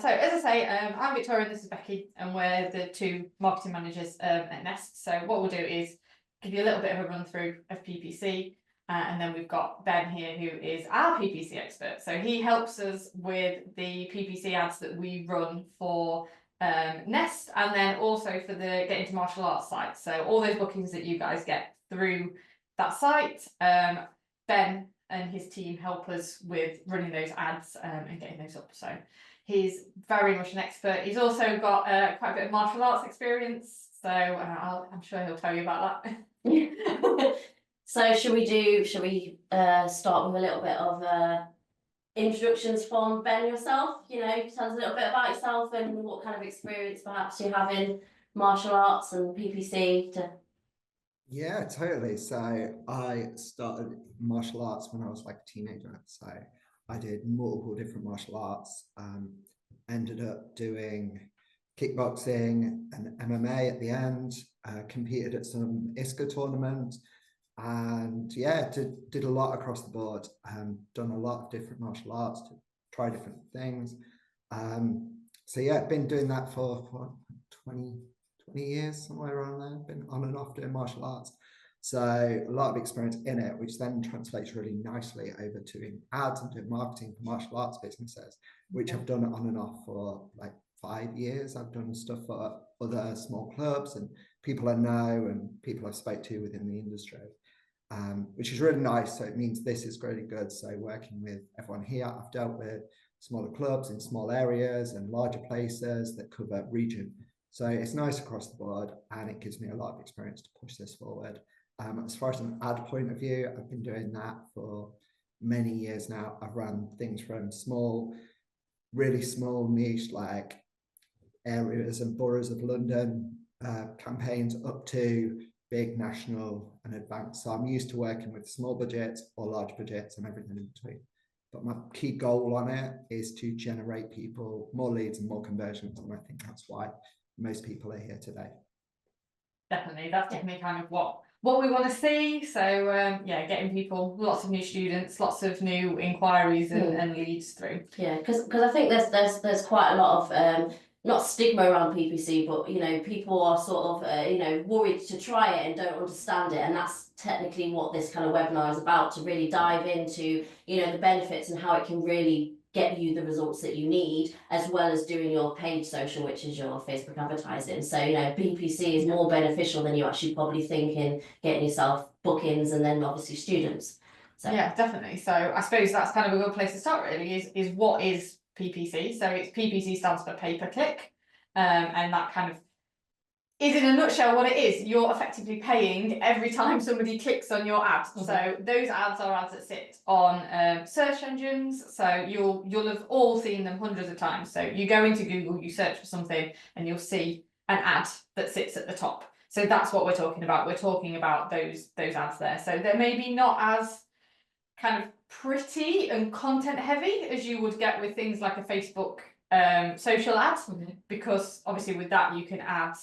So as I say, I'm Victoria and this is Becky, and we're the two marketing managers at Nest. So what we'll do is give you a little bit of a run through of PPC, and then we've got Ben here, who is our PPC expert. So he helps us with the PPC ads that we run for Nest, and then also for the Get Into Martial Arts site. So all those bookings that you guys get through that site, Ben and his team help us with running those ads and getting those up. So he's very much an expert. He's also got quite a bit of martial arts experience, so I'm sure he'll tell you about that. So should we start with a little bit of introductions from Ben yourself? You know, tell us a little bit about yourself and what kind of experience perhaps you have in martial arts and PPC to... Yeah, totally. So I started martial arts when I was like a teenager. So I did multiple different martial arts, ended up doing kickboxing and MMA at the end, competed at some ISCA tournaments, and yeah, did a lot across the board, done a lot of different martial arts to try different things. So yeah, been doing that for 20 years, somewhere around there. Been on and off doing martial arts, so a lot of experience in it, which then translates really nicely over to doing ads and doing marketing for martial arts businesses, which I've done on and off for like 5 years. I've done stuff for other small clubs and people I know and people I've spoke to within the industry, which is really nice. So it means this is really good. So working with everyone here, I've dealt with smaller clubs in small areas and larger places that cover region. So it's nice across the board, and it gives me a lot of experience to push this forward. As far as an ad point of view, I've been doing that for many years now. I've run things from small, really small niche, like areas and boroughs of London, campaigns up to big national and advanced. So I'm used to working with small budgets or large budgets and everything in between. But my key goal on it is to generate people, more leads and more conversions. And I think that's why most people are here today. Definitely, that's definitely kind of what we want to see. So yeah, getting people, lots of new students, lots of new inquiries and leads through. Yeah, because I think there's quite a lot of not stigma around PPC, but you know, people are sort of you know, worried to try it and don't understand it, and that's technically what this kind of webinar is about, to really dive into, you know, the benefits and how it can really get you the results that you need, as well as doing your paid social, which is your Facebook advertising. So, you know, PPC is more beneficial than you actually probably think in getting yourself bookings and then obviously students. So yeah, definitely. So I suppose that's kind of a good place to start, really, is what is PPC? So it's PPC stands for pay per click, and that kind of is in a nutshell what it is. You're effectively paying every time somebody clicks on your ad. So those ads are ads that sit on search engines. So you'll have all seen them hundreds of times. So you go into Google, you search for something, and you'll see an ad that sits at the top. So that's what we're talking about. We're talking about those ads there. So they're maybe not as kind of pretty and content heavy as you would get with things like a Facebook social ad, because obviously with that you can add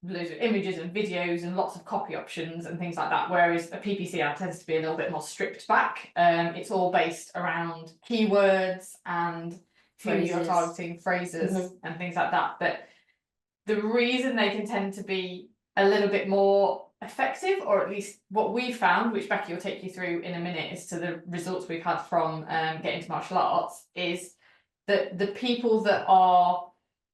loads of images and videos and lots of copy options and things like that, whereas a PPC ad tends to be a little bit more stripped back. It's all based around keywords and who you're targeting, phrases and things like that. But the reason they can tend to be a little bit more effective, or at least what we've found, which Becky will take you through in a minute, as to the results we've had from Getting Into Martial Arts, is that the people that are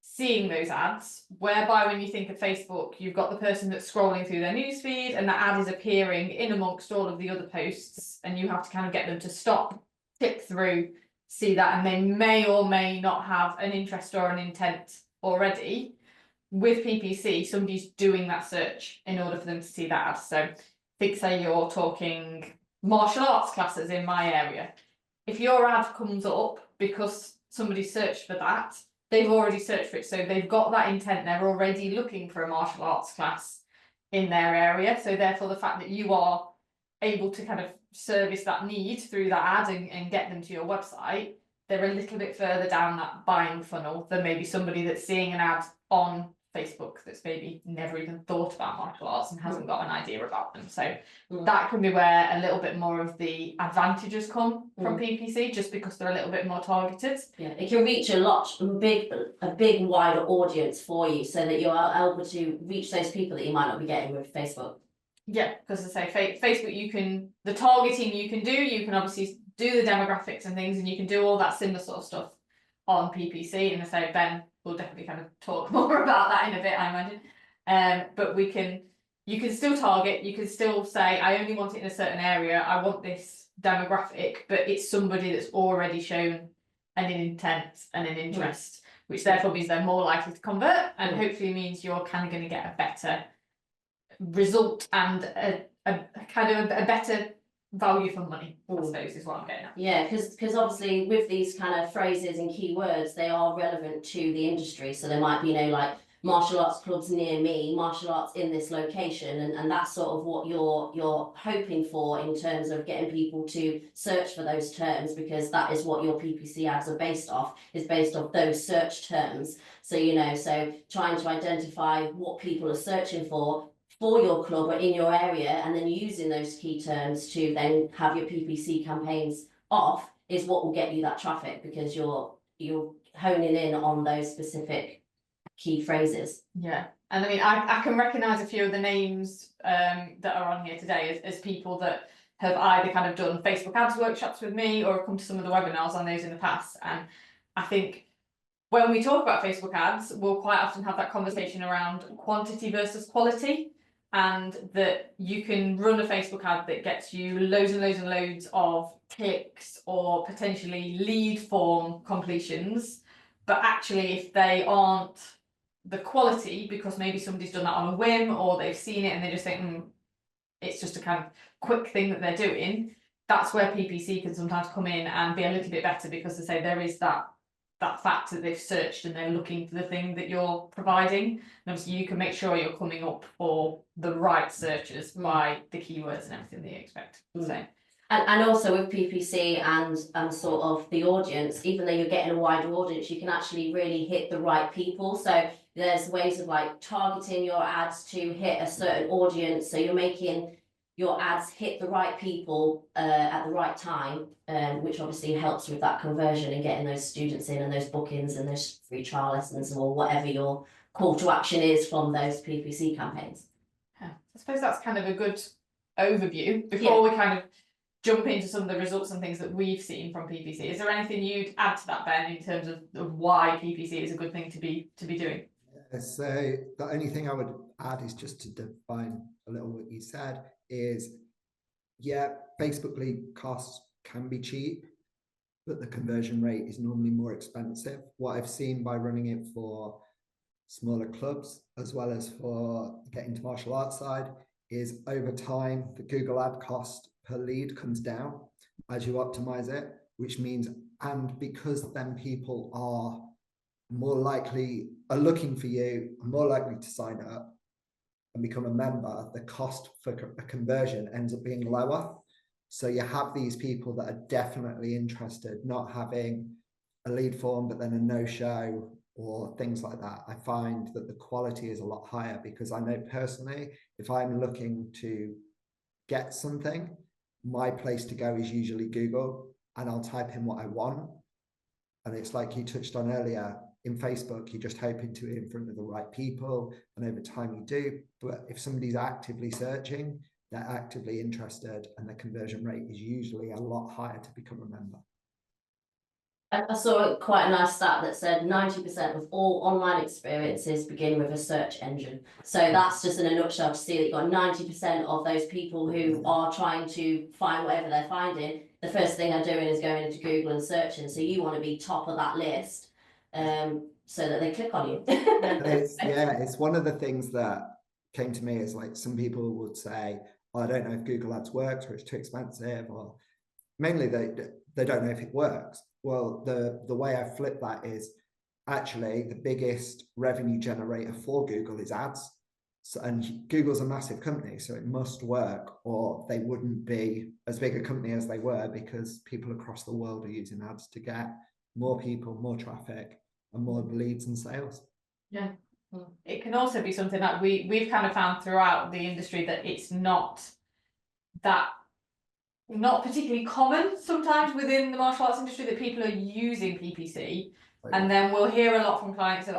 seeing those ads, whereby when you think of Facebook, you've got the person that's scrolling through their newsfeed and that ad is appearing in amongst all of the other posts, and you have to kind of get them to stop, click through, see that, and they may or may not have an interest or an intent already. With PPC, somebody's doing that search in order for them to see that ad. So think, say you're talking martial arts classes in my area. If your ad comes up because somebody searched for that, they've already searched for it, so they've got that intent. They're already looking for a martial arts class in their area. So therefore, the fact that you are able to kind of service that need through that ad and get them to your website, they're a little bit further down that buying funnel than maybe somebody that's seeing an ad on Facebook that's maybe never even thought about martial arts and hasn't got an idea about them. So that can be where a little bit more of the advantages come from PPC, just because they're a little bit more targeted. Yeah, it can reach a big wider audience for you, so that you're able to reach those people that you might not be getting with Facebook. Yeah, because as I say, Facebook, the targeting you can obviously do the demographics and things, and you can do all that similar sort of stuff on PPC. And I say Ben will definitely kind of talk more about that in a bit, I imagine. But you can still target, you can still say, I only want it in a certain area, I want this demographic, but it's somebody that's already shown an intent and an interest, which therefore means they're more likely to convert, and hopefully means you're kind of going to get a better result and a kind of a better value for money, I suppose, is what I'm getting at. Yeah, because obviously with these kind of phrases and keywords, they are relevant to the industry. So there might be, like martial arts clubs near me, martial arts in this location, and that's sort of what you're hoping for in terms of getting people to search for those terms, because that is what your PPC ads are based off those search terms. So so trying to identify what people are searching for your club or in your area, and then using those key terms to then have your PPC campaigns off is what will get you that traffic, because you're honing in on those specific key phrases. Yeah, and I mean, I can recognise a few of the names that are on here today as people that have either kind of done Facebook ads workshops with me or have come to some of the webinars on those in the past. And I think when we talk about Facebook ads, we'll quite often have that conversation around quantity versus quality, and that you can run a Facebook ad that gets you loads and loads and loads of clicks or potentially lead form completions, but actually if they aren't the quality, because maybe somebody's done that on a whim or they've seen it and they just think it's just a kind of quick thing that they're doing, that's where PPC can sometimes come in and be a little bit better, because they say there is that fact that they've searched and they're looking for the thing that you're providing, and obviously you can make sure you're coming up for the right searches by the keywords and everything that you expect. So and also with PPC and sort of the audience, even though you're getting a wider audience, you can actually really hit the right people. So there's ways of like targeting your ads to hit a certain audience, so you're making your ads hit the right people at the right time, which obviously helps with that conversion and getting those students in and those bookings and those free trial lessons or whatever your call to action is from those PPC campaigns. Yeah, I suppose that's kind of a good overview before we kind of jump into some of the results and things that we've seen from PPC. Is there anything you'd add to that, Ben, in terms of why PPC is a good thing to be doing? So the only thing I would add is just to define a little what you said is, yeah, Facebook lead costs can be cheap, but the conversion rate is normally more expensive. What I've seen by running it for smaller clubs as well as for getting to martial arts side is over time the Google ad cost per lead comes down as you optimize it, which means, and because then people are looking for you, are more likely to sign up and become a member, the cost for a conversion ends up being lower. So you have these people that are definitely interested, not having a lead form but then a no-show or things like that. I find that the quality is a lot higher, because I know personally, if I'm looking to get something, my place to go is usually Google, and I'll type in what I want. And it's like you touched on earlier, in Facebook, you're just hoping to be in front of the right people, and over time you do. But if somebody's actively searching, they're actively interested, and the conversion rate is usually a lot higher to become a member. I saw quite a nice stat that said 90% of all online experiences begin with a search engine. So that's just in a nutshell to see that you've got 90% of those people who are trying to find whatever they're finding, the first thing they're doing is going into Google and searching. So you want to be top of that list, so that they click on you. It's one of the things that came to me is like, some people would say, oh, I don't know if Google ads works, or it's too expensive, or mainly they don't know if it works. Well, the way I flip that is actually the biggest revenue generator for Google is ads. So, and Google's a massive company, so it must work, or they wouldn't be as big a company as they were, because people across the world are using ads to get more people, more traffic, and more leads and sales. Yeah, It can also be something that we've kind of found throughout the industry that it's not particularly common sometimes within the martial arts industry that people are using PPC. And then we'll hear a lot from clients that,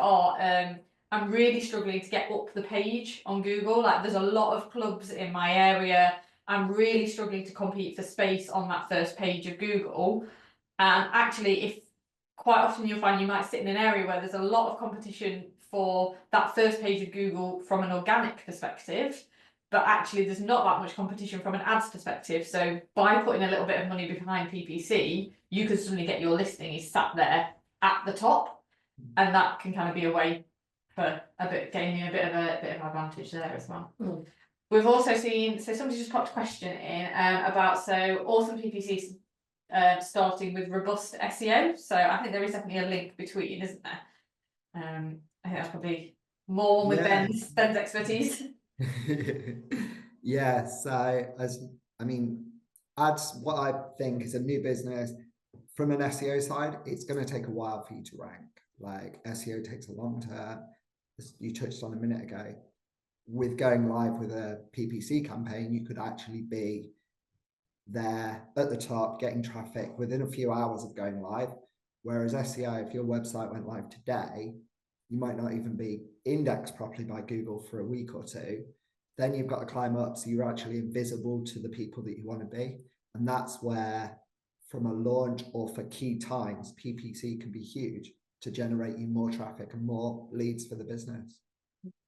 I'm really struggling to get up the page on Google. Like, there's a lot of clubs in my area. I'm really struggling to compete for space on that first page of Google. And actually, if quite often you'll find you might sit in an area where there's a lot of competition for that first page of Google from an organic perspective, but actually there's not that much competition from an ads perspective. So by putting a little bit of money behind PPC, you can suddenly get your listing is sat there at the top, and that can kind of be a way for gaining a bit of advantage there as well. We've also seen, so somebody just popped a question in about, so awesome PPC starting with robust SEO. So I think there is definitely a link between, isn't there? I think that's probably more with Ben's expertise. Yeah, so ads, what I think is a new business from an SEO side, it's going to take a while for you to rank. Like, SEO takes a long term, as you touched on a minute ago. With going live with a PPC campaign, you could actually be there at the top getting traffic within a few hours of going live. Whereas SEO, if your website went live today, you might not even be indexed properly by Google for a week or two. Then you've got to climb up, so you're actually invisible to the people that you want to be. And that's where, from a launch or for key times, PPC can be huge to generate you more traffic and more leads for the business.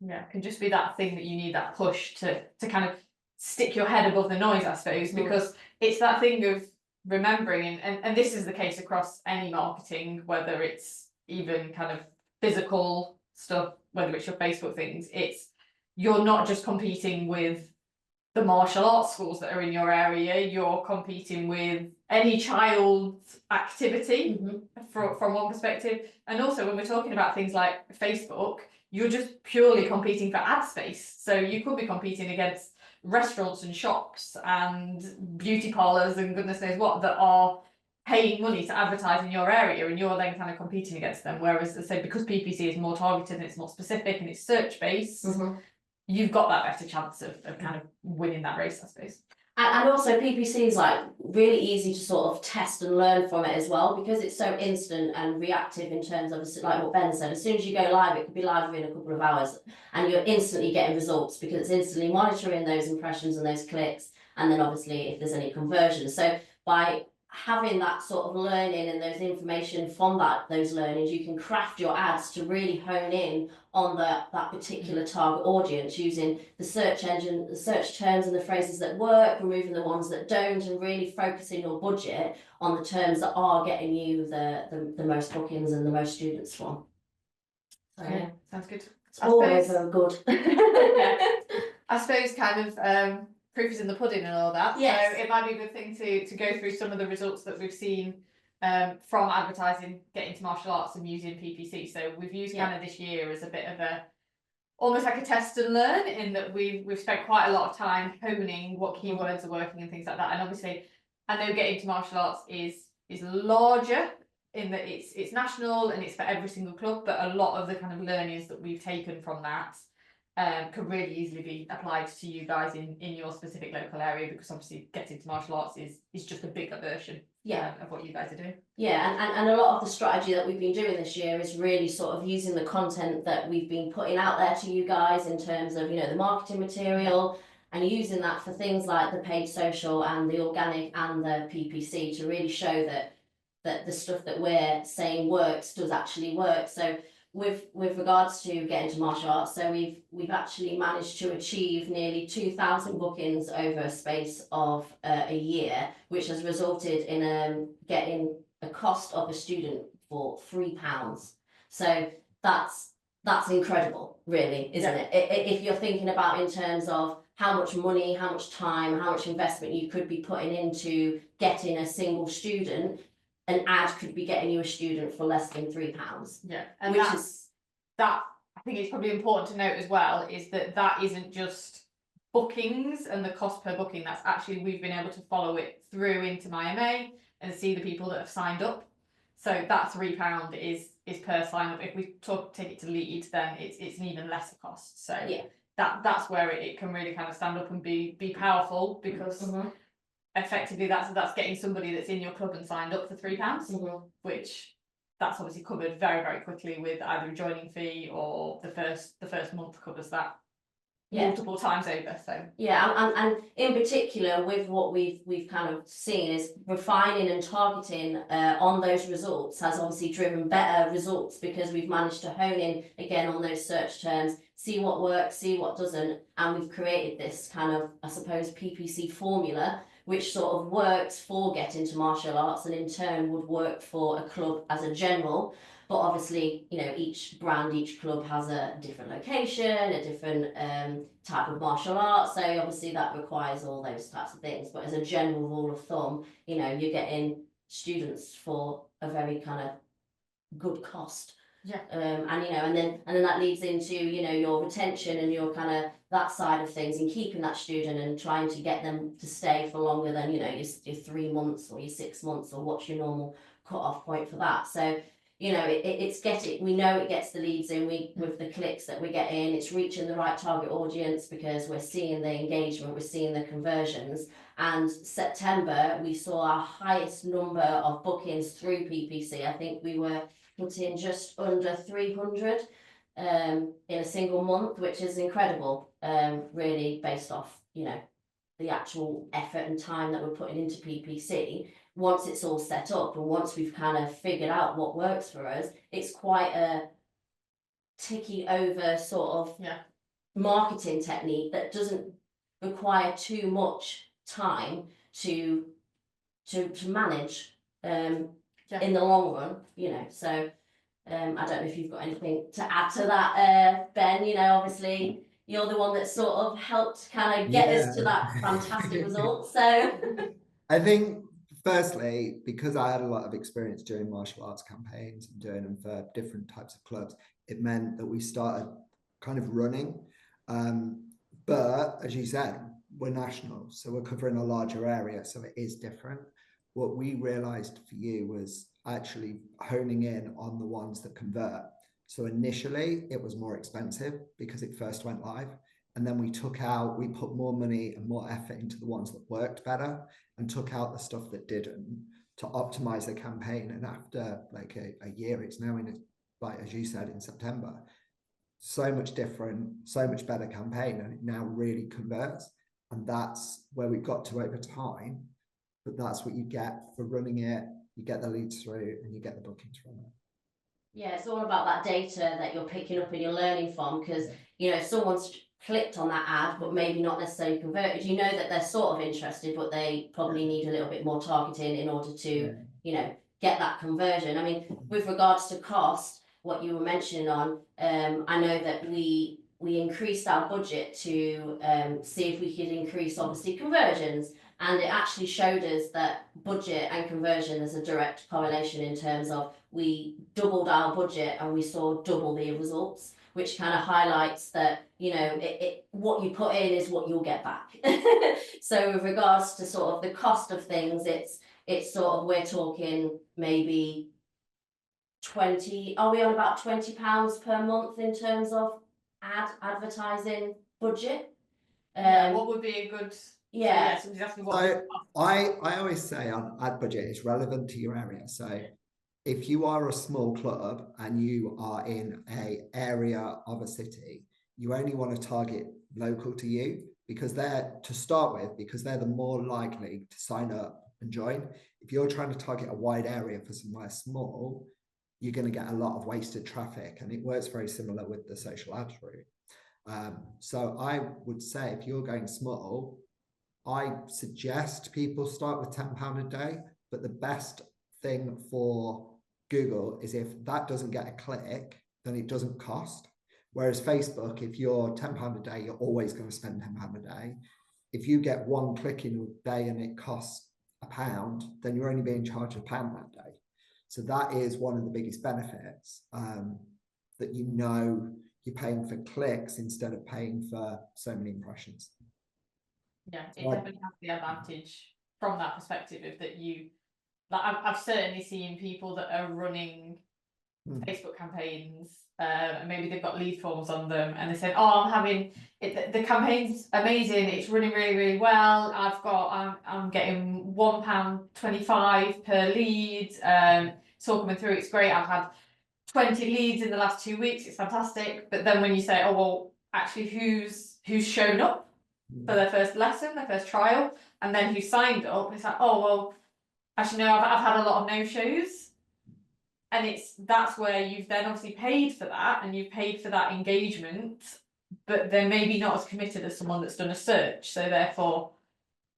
Yeah, it can just be that thing that you need, that push to kind of stick your head above the noise, I suppose, because it's that thing of remembering, and this is the case across any marketing, whether it's even kind of physical stuff, whether it's your Facebook things, you're not just competing with the martial arts schools that are in your area, you're competing with any child's activity from one perspective. And also when we're talking about things like Facebook, you're just purely competing for ad space. So you could be competing against restaurants and shops and beauty parlours and goodness knows what that are paying money to advertise in your area, and you're then kind of competing against them. Whereas, as I say, because PPC is more targeted and it's more specific and it's search based, you've got that better chance of kind of winning that race, I suppose. And also PPC is like really easy to sort of test and learn from it as well, because it's so instant and reactive in terms of, like what Ben said, as soon as you go live, it could be live within a couple of hours and you're instantly getting results because it's instantly monitoring those impressions and those clicks, and then obviously if there's any conversion. So by having that sort of learning and those information from those learnings, you can craft your ads to really hone in on that particular target audience, using the search engine, the search terms and the phrases that work, removing the ones that don't, and really focusing your budget on the terms that are getting you the most bookings and the most students from. So yeah, sounds good. It's always good. I suppose kind of proof is in the pudding and all that. Yes. So it might be a good thing to go through some of the results that we've seen from advertising getting to martial arts and using PPC. So we've used kind of this year as a bit of almost like a test and learn, in that we've spent quite a lot of time honing what keywords are working and things like that. And obviously I know getting to martial arts is larger in that it's national and it's for every single club, but a lot of the kind of learnings that we've taken from that could really easily be applied to you guys in your specific local area, because obviously getting to martial arts is just a bigger version of what you guys are doing. Yeah, and a lot of the strategy that we've been doing this year is really sort of using the content that we've been putting out there to you guys in terms of, the marketing material, and using that for things like the paid social and the organic and the PPC to really show that the stuff that we're saying works does actually work. So with regards to getting to martial arts, so we've actually managed to achieve nearly 2,000 bookings over a space of a year, which has resulted in getting a cost of a student for £3. So that's incredible, really, isn't it? If you're thinking about in terms of how much money, how much time, how much investment you could be putting into getting a single student, an ad could be getting you a student for less than £3. Yeah, and that I think it's probably important to note as well, is that isn't just bookings and the cost per booking. That's actually, we've been able to follow it through into my MA and see the people that have signed up. So that £3 is is per sign up. If we take it to lead, then it's an even lesser cost. So Yeah. that's where it can really kind of stand up and be powerful, because effectively that's getting somebody that's in your club and signed up for £3, which that's obviously covered very, very quickly with either a joining fee, or the first month covers that multiple times over. So yeah, and in particular with what we've kind of seen is refining and targeting on those results has obviously driven better results, because we've managed to hone in again on those search terms, see what works, see what doesn't, and we've created this kind of, I suppose, PPC formula which sort of works for getting to martial arts, and in turn would work for a club as a general. But obviously, you know, each brand, each club has a different location, a different type of martial arts. So obviously that requires all those types of things. But as a general rule of thumb, you know, you're getting students for a very kind of good cost. Yeah. And you know, and then that leads into, you know, your retention and your kind of that side of things, and keeping that student and trying to get them to stay for longer than, you know, your 3 months or your 6 months, or what's your normal cut-off point for that. So, you know, we know it gets the leads in, with the clicks that we're getting, it's reaching the right target audience, because we're seeing the engagement, we're seeing the conversions. And September, we saw our highest number of bookings through PPC. I think we were putting just under 300 in a single month, which is incredible, really based off, you know, the actual effort and time that we're putting into PPC. Once it's all set up, and once we've kind of figured out what works for us, it's quite a ticky over sort of marketing technique that doesn't require too much time to manage in the long run, you know. So I don't know if you've got anything to add to that, Ben. You know, obviously you're the one that sort of helped kind of get us to that fantastic result. So I think firstly, because I had a lot of experience doing martial arts campaigns and doing them for different types of clubs, it meant that we started kind of running. But as you said, we're national, so we're covering a larger area, so it is different. What we realized for you was actually honing in on the ones that convert. So initially it was more expensive because it first went live, and then we put more money and more effort into the ones that worked better, and took out the stuff that didn't, to optimize the campaign. And after like a year, it's now in, like as you said, in September, so much different, so much better campaign, and it now really converts. And that's where we got to over time. But that's what you get for running it. You get the leads through, and you get the bookings from it. Yeah, it's all about that data that you're picking up and you're learning from, because you know, if someone's clicked on that ad but maybe not necessarily converted, you know that they're sort of interested, but they probably need a little bit more targeting in order to you know, get that conversion. I mean, with regards to cost, what you were mentioning on, I know that we increased our budget to see if we could increase obviously conversions, and it actually showed us that budget and conversion is a direct correlation, in terms of we doubled our budget and we saw double the results, which kind of highlights that, you know, what you put in is what you'll get back. So with regards to sort of the cost of things, it's sort of, we're talking maybe 20, are we on about £20 per month in terms of advertising budget? What would be a good so exactly what I always say on ad budget is relevant to your area. So if you are a small club and you are in an area of a city, you only want to target local to you, because they're, to start with, because they're the more likely to sign up and join. If you're trying to target a wide area for somewhere small, you're going to get a lot of wasted traffic, and it works very similar with the social ads route. So I would say, if you're going small, I suggest people start with £10 a day, but the best thing for Google is if that doesn't get a click, then it doesn't cost. Whereas Facebook, if you're £10 a day, you're always going to spend £10 a day. If you get one click in a day and it costs £1, then you're only being charged £1 that day. So that is one of the biggest benefits, that you know you're paying for clicks instead of paying for so many impressions. Yeah, it definitely has the advantage from that perspective of that you, like I've certainly seen people that are running Facebook campaigns, and maybe they've got lead forms on them, and they said, "Oh, I'm having it. The campaign's amazing. It's running really, really well. I'm getting £1.25 per lead. It's all coming through. It's great. I've had 20 leads in the last 2 weeks. It's fantastic." But then when you say, "Oh well, actually, who's shown up for their first lesson, their first trial, and then who signed up?" It's like, "Oh well, actually no, I've had a lot of no-shows." And that's where you've then obviously paid for that, and you've paid for that engagement, but they're maybe not as committed as someone that's done a search. So therefore,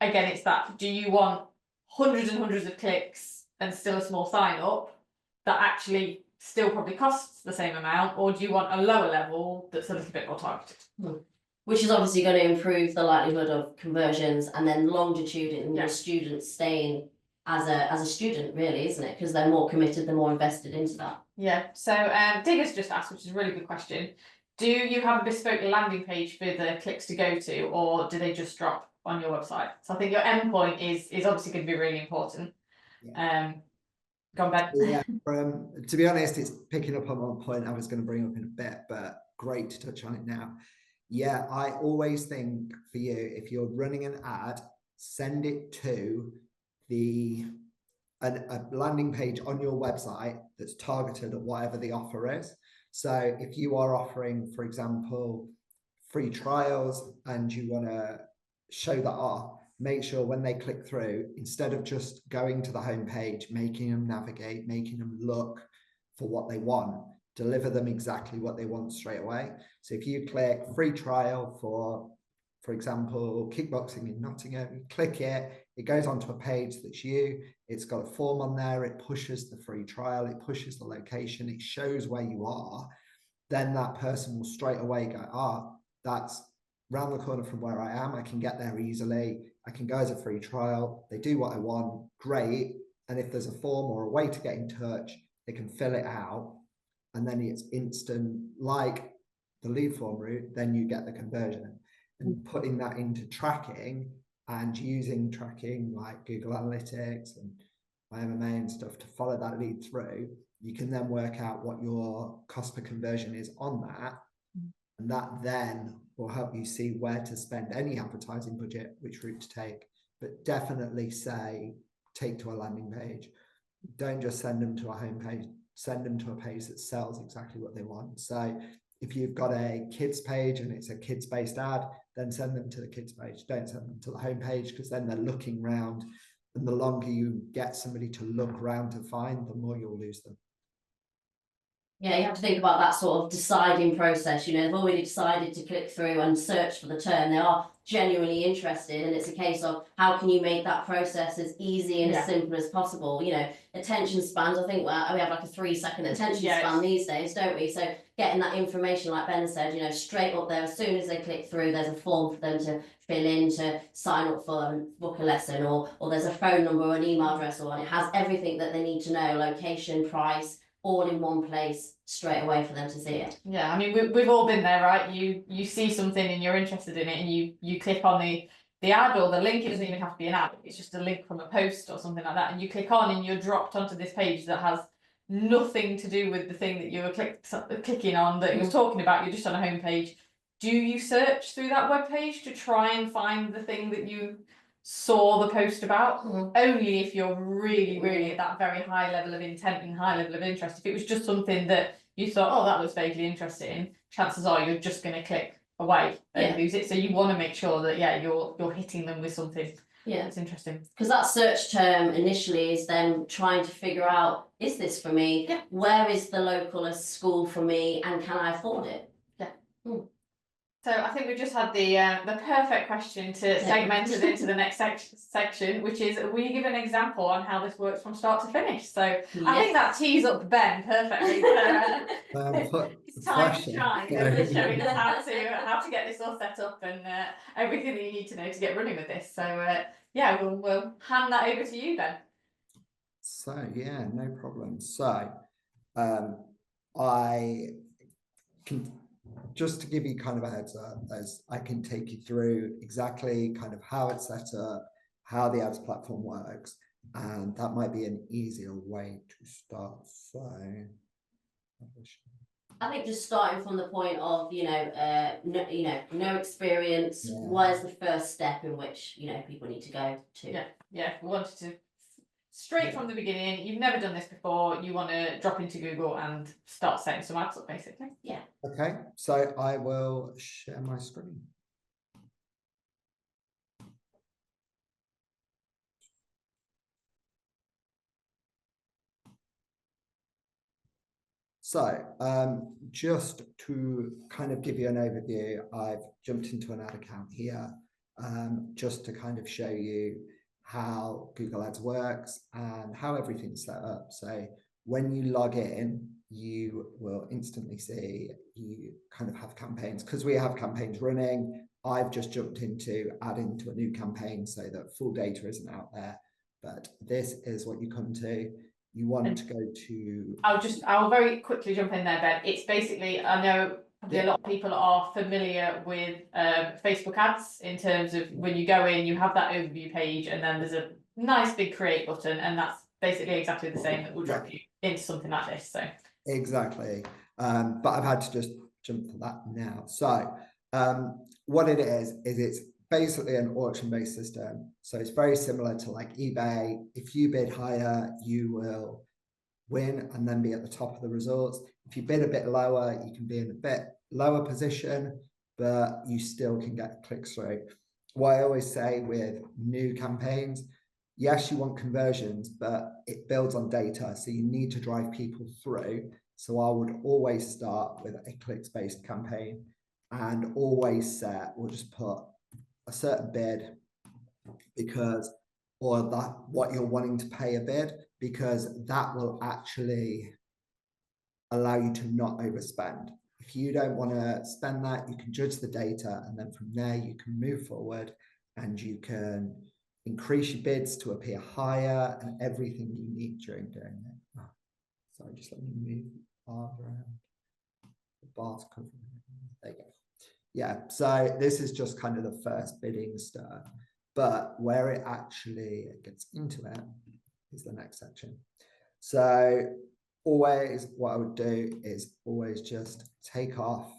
again, it's that, do you want hundreds and hundreds of clicks and still a small sign up that actually still probably costs the same amount, or do you want a lower level that's a little bit more targeted? Which is obviously going to improve the likelihood of conversions and then longitude in your students staying as a student, really, isn't it? Because they're more committed, they're more invested into that. Yeah. So Digger's just asked, which is a really good question. Do you have a bespoke landing page for the clicks to go to, or do they just drop on your website? So I think your endpoint is obviously going to be really important. Go on, Ben. Yeah, to be honest, it's picking up on one point I was going to bring up in a bit, but great to touch on it now. Yeah, I always think for you, if you're running an ad, send it to a landing page on your website that's targeted at whatever the offer is. So if you are offering, for example, free trials and you want to show that off, make sure when they click through, instead of just going to the homepage, making them navigate, making them look for what they want, deliver them exactly what they want straight away. So if you click free trial for example, kickboxing in Nottingham, you click it, it goes onto a page that's you, it's got a form on there, it pushes the free trial, it pushes the location, it shows where you are, then that person will straight away go, that's round the corner from where I am, I can get there easily, I can go as a free trial, they do what I want, great. And if there's a form or a way to get in touch, they can fill it out, and then it's instant, like the lead form route, then you get the conversion. And putting that into tracking and using tracking like Google Analytics and MMA and stuff to follow that lead through, you can then work out what your cost per conversion is on that. And that then will help you see where to spend any advertising budget, which route to take. But definitely take to a landing page. Don't just send them to a homepage, send them to a page that sells exactly what they want. So if you've got a kids page and it's a kids based ad, then send them to the kids page. Don't send them to the homepage, because then they're looking round, and the longer you get somebody to look around to find, the more you'll lose them. Yeah, you have to think about that sort of deciding process. You know, they've already decided to click through and search for the term. They are genuinely interested, and it's a case of how can you make that process as easy and as simple as possible. You know, attention spans, I think we have like a 3-second attention span these days, don't we? So getting that information, like Ben said, you know, straight up there, as soon as they click through, there's a form for them to fill in to sign up for and book a lesson, or there's a phone number or an email address, or it has everything that they need to know, location, price, all in one place straight away for them to see it. Yeah, I mean, we've all been there, right? You see something and you're interested in it, and you click on the ad or the link. It doesn't even have to be an ad, it's just a link from a post or something like that, and you click on and you're dropped onto this page that has nothing to do with the thing that you were clicking on that it was talking about. You're just on a homepage. Do you search through that web page to try and find the thing that you saw the post about? Only if you're really at that very high level of intent and high level of interest. If it was just something that you thought, oh, that looks vaguely interesting, chances are you're just going to click away and lose it. So you want to make sure that you're hitting them with something that's interesting. Because that search term initially is them trying to figure out, is this for me? Where is the localist school for me, and can I afford it? So I think we've just had the perfect question to segment it into the next section, which is, will you give an example on how this works from start to finish? So I think that tees up Ben perfectly. It's time to shine, showing us how to get this all set up and everything that you need to know to get running with this. So we'll hand that over to you, Ben. So yeah, no problem. So I can, just to give you kind of a heads up, as I can take you through exactly kind of how it's set up, how the ads platform works, and that might be an easier way to start. So I think just starting from the point of, no experience, where's the first step in which, people need to go to? Yeah, we wanted to, straight from the beginning, you've never done this before, you want to drop into Google and start setting some ads up, basically. Yeah. Okay, so I will share my screen. So just to kind of give you an overview, I've jumped into an ad account here just to kind of show you how Google Ads works and how everything's set up. So when you log in, you will instantly see you kind of have campaigns. Because we have campaigns running, I've just jumped into adding to a new campaign so that full data isn't out there. But this is what you come to. You want to go to... I'll very quickly jump in there, Ben. It's basically, I know probably a lot of people are familiar with Facebook ads in terms of when you go in, you have that overview page and then there's a nice big create button, and that's basically exactly the same that will drop you into something like this. So exactly. But I've had to just jump to that now. So what it is it's basically an auction-based system. So it's very similar to like eBay. If you bid higher, you will win and then be at the top of the results. If you bid a bit lower, you can be in a bit lower position, but you still can get clicks through. What I always say with new campaigns, yes, you want conversions, but it builds on data. So you need to drive people through. So I would always start with a clicks-based campaign and always set, we'll just put a certain bid because, or that what you're wanting to pay a bid, because that will actually allow you to not overspend. If you don't want to spend that, you can judge the data, and then from there you can move forward and you can increase your bids to appear higher and everything you need during doing it. Oh, sorry, just let me move the bar around. The bar's covering. There you go. Yeah, so this is just kind of the first bidding stuff, but where it actually gets into it is the next section. So always what I would do is always just take off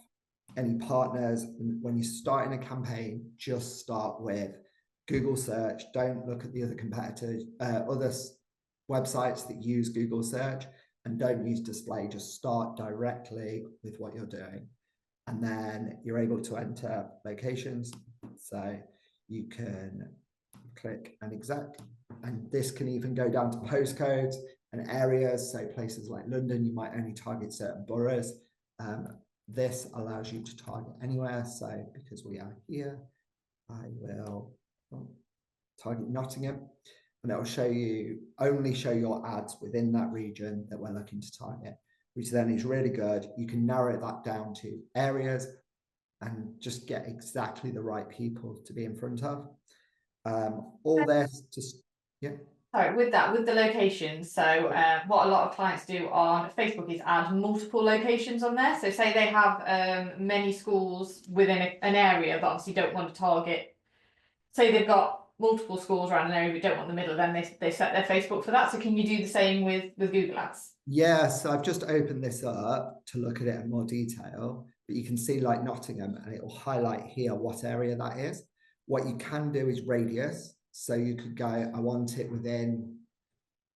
any partners. When you're starting a campaign, just start with Google search. Don't look at the other competitors, other websites that use Google search, and don't use display. Just start directly with what you're doing. And then you're able to enter locations. So you can click an exact, and this can even go down to postcodes and areas. So places like London, you might only target certain boroughs. This allows you to target anywhere. So because we are here, I will target Nottingham, and it will show you, only show your ads within that region that we're looking to target, which then is really good. You can narrow that down to areas and just get exactly the right people to be in front of. All this just, yeah. Sorry, with that, with the locations, so what a lot of clients do on Facebook is add multiple locations on there. So say they have many schools within an area, but obviously don't want to target, say they've got multiple schools around an area but don't want the middle, then they set their Facebook for that. So can you do the same with Google Ads? Yeah, so I've just opened this up to look at it in more detail, but you can see like Nottingham, and it will highlight here what area that is. What you can do is radius. So you could go, I want it within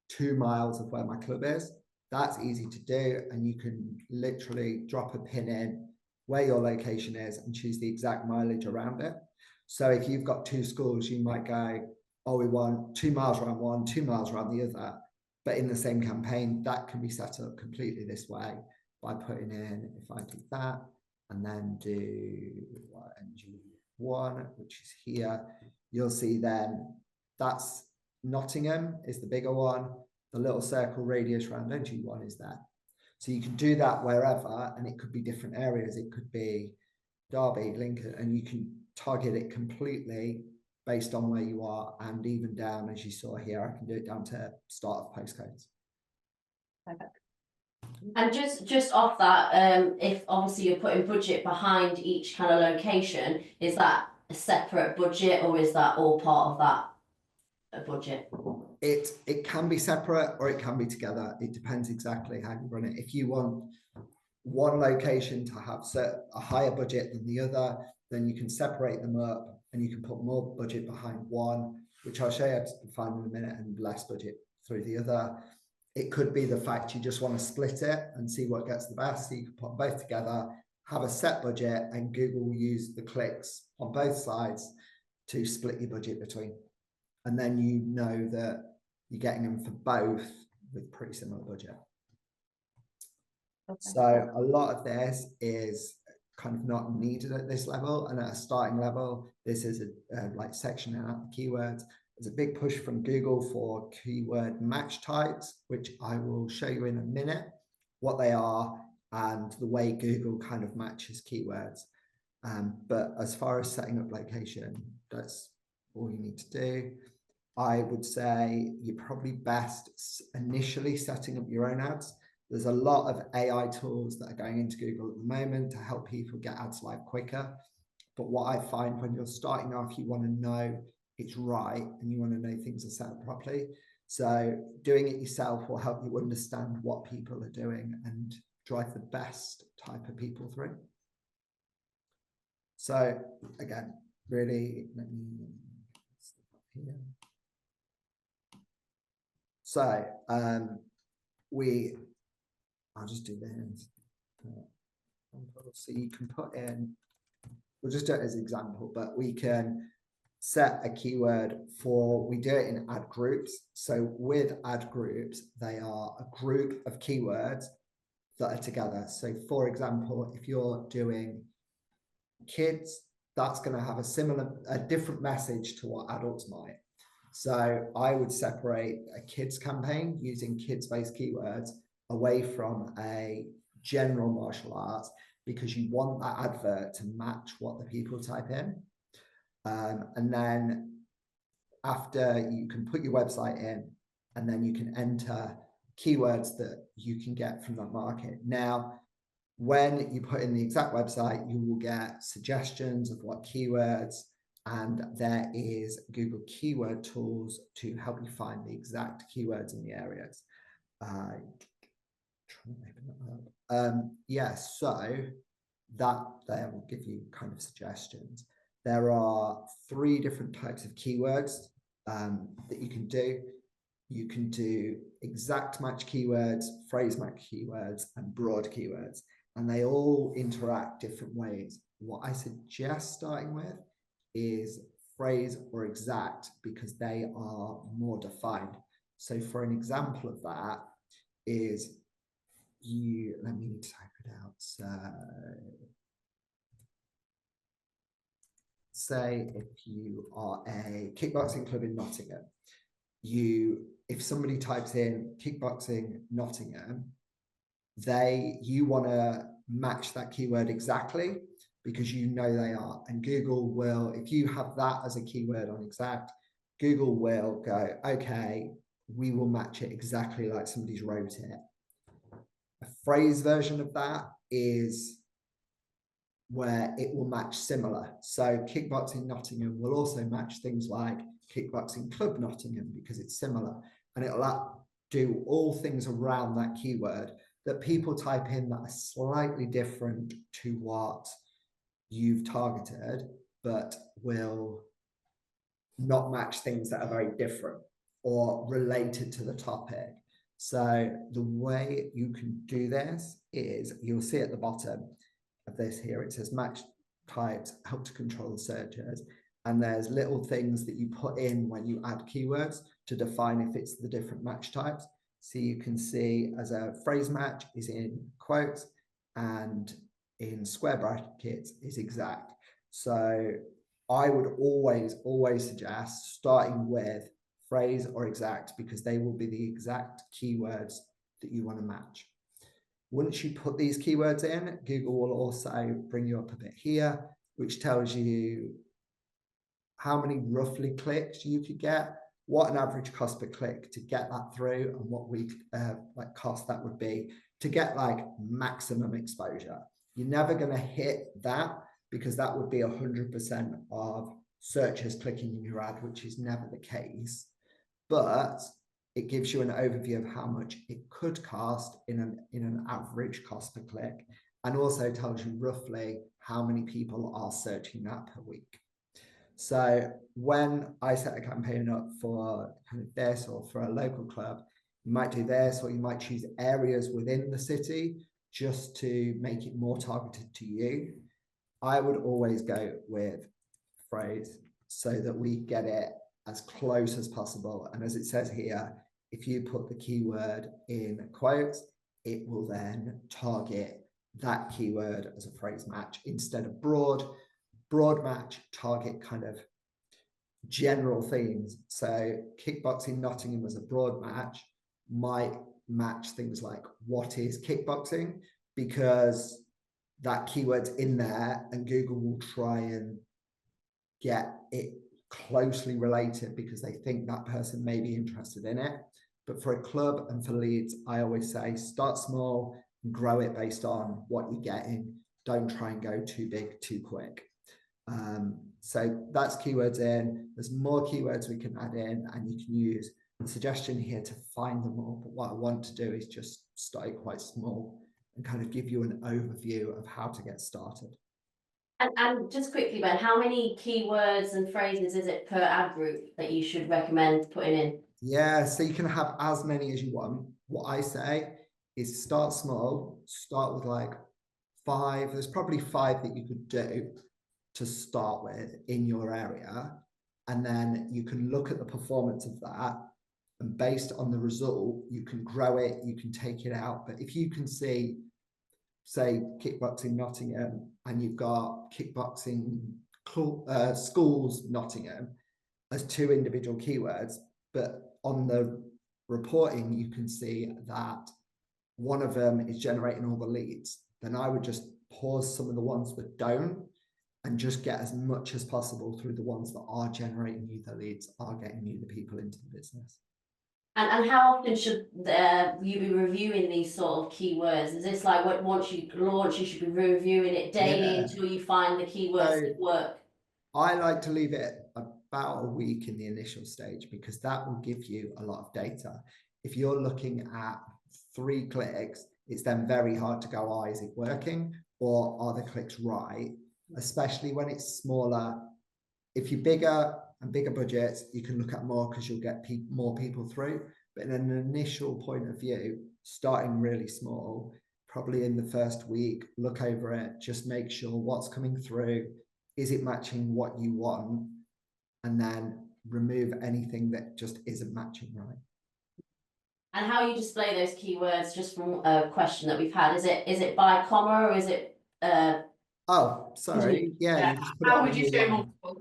2 miles of where my club is. That's easy to do. And you can literally drop a pin in where your location is and choose the exact mileage around it. So if you've got 2 schools, you might go, oh, we want 2 miles around one, 2 miles around the other. But in the same campaign, that can be set up completely this way by putting in, if I do that, and then do NG1, which is here, you'll see then that's Nottingham is the bigger one. The little circle radius around NG1 is there. So you can do that wherever, and it could be different areas. It could be Derby, Lincoln, and you can target it completely based on where you are, and even down, as you saw here, I can do it down to start of postcodes. Perfect. And just off that, if obviously you're putting budget behind each kind of location, is that a separate budget, or is that all part of that budget? It can be separate or it can be together. It depends exactly how you run it. If you want one location to have a higher budget than the other, then you can separate them up and you can put more budget behind one, which I'll show you how to define in a minute, and less budget through the other. It could be the fact you just want to split it and see what gets the best. So you can put both together, have a set budget, and Google will use the clicks on both sides to split your budget between. And then you know that you're getting them for both with pretty similar budget. Okay. So a lot of this is kind of not needed at this level, and at a starting level, this is like sectioning out the keywords. There's a big push from Google for keyword match types, which I will show you in a minute what they are and the way Google kind of matches keywords. But as far as setting up location, that's all you need to do. I would say you're probably best initially setting up your own ads. There's a lot of AI tools that are going into Google at the moment to help people get ads live quicker. But what I find when you're starting off, you want to know it's right and you want to know things are set up properly. So doing it yourself will help you understand what people are doing and drive the best type of people through. So again, really, let me here. So I'll just do this. So you can put in, we'll just do it as an example, but we can set a keyword for, we do it in ad groups. So with ad groups, they are a group of keywords that are together. So for example, if you're doing kids, that's going to have a different message to what adults might. So I would separate a kids campaign using kids-based keywords away from a general martial arts, because you want that advert to match what the people type in. And then after, you can put your website in, and then you can enter keywords that you can get from that market. Now, when you put in the exact website, you will get suggestions of what keywords, and there is Google keyword tools to help you find the exact keywords in the areas. Yes, so that there will give you kind of suggestions. There are 3 different types of keywords that you can do. You can do exact match keywords, phrase match keywords, and broad keywords, and they all interact different ways. What I suggest starting with is phrase or exact, because they are more defined. So for an example of that is, let me type it out. So say if you are a kickboxing club in Nottingham, if somebody types in kickboxing Nottingham, you want to match that keyword exactly, because you know they are. And Google will, if you have that as a keyword on exact, Google will go, okay, we will match it exactly like somebody's wrote it. A phrase version of that is where it will match similar. So kickboxing Nottingham will also match things like kickboxing club Nottingham, because it's similar, and it'll do all things around that keyword that people type in that are slightly different to what you've targeted, but will not match things that are very different or related to the topic. So the way you can do this is, you'll see at the bottom of this here, it says match types, help to control the searches. And there's little things that you put in when you add keywords to define if it's the different match types. So you can see as a phrase match is in quotes, and in square brackets is exact. So I would always suggest starting with phrase or exact, because they will be the exact keywords that you want to match. Once you put these keywords in, Google will also bring you up a bit here, which tells you how many roughly clicks you could get, what an average cost per click to get that through, and what week like cost that would be to get like maximum exposure. You're never going to hit that, because that would be 100% of searchers clicking in your ad, which is never the case. But it gives you an overview of how much it could cost in an average cost per click, and also tells you roughly how many people are searching that per week. So when I set a campaign up for kind of this or for a local club, you might do this, or you might choose areas within the city just to make it more targeted to you. I would always go with phrase so that we get it as close as possible. And as it says here, if you put the keyword in quotes, it will then target that keyword as a phrase match instead of broad match, target kind of general themes. So kickboxing Nottingham was a broad match, might match things like what is kickboxing, because that keyword's in there and Google will try and get it closely related because they think that person may be interested in it. But for a club and for leads, I always say start small and grow it based on what you're getting. Don't try and go too big too quick. So that's keywords in. There's more keywords we can add in, and you can use the suggestion here to find them all. But what I want to do is just start it quite small and kind of give you an overview of how to get started. And just quickly, Ben, how many keywords and phrases is it per ad group that you should recommend putting in? Yeah, so you can have as many as you want. What I say is start small, start with like 5. There's probably 5 that you could do to start with in your area. And then you can look at the performance of that. And based on the result, you can grow it, you can take it out. But if you can see, say, kickboxing Nottingham, and you've got kickboxing schools Nottingham as 2 individual keywords, but on the reporting, you can see that one of them is generating all the leads, then I would just pause some of the ones that don't and just get as much as possible through the ones that are generating you the leads, are getting you the people into the business. And how often should you be reviewing these sort of keywords? Is this like once you launch, you should be reviewing it daily until you find the keywords that work? I like to leave it about a week in the initial stage because that will give you a lot of data. If you're looking at 3 clicks, it's then very hard to go, is it working or are the clicks right? Especially when it's smaller. If you're bigger and bigger budgets, you can look at more because you'll get more people through. But in an initial point of view, starting really small, probably in the first week, look over it, just make sure what's coming through, is it matching what you want? And then remove anything that just isn't matching right. And how you display those keywords, just from a question that we've had, is it by comma or is it oh, sorry. Yeah, you just put how it would you show multiple?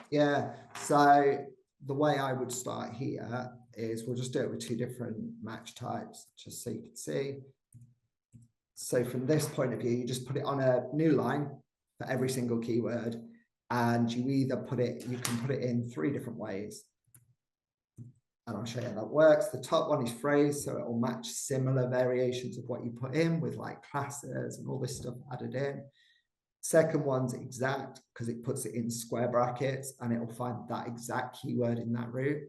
Yeah, so the way I would start here is we'll just do it with 2 different match types, just so you can see. So from this point of view, you just put it on a new line for every single keyword, and you either you can put it in 3 different ways. And I'll show you how that works. The top one is phrase, so it will match similar variations of what you put in with like classes and all this stuff added in. Second one's exact because it puts it in square brackets and it will find that exact keyword in that route.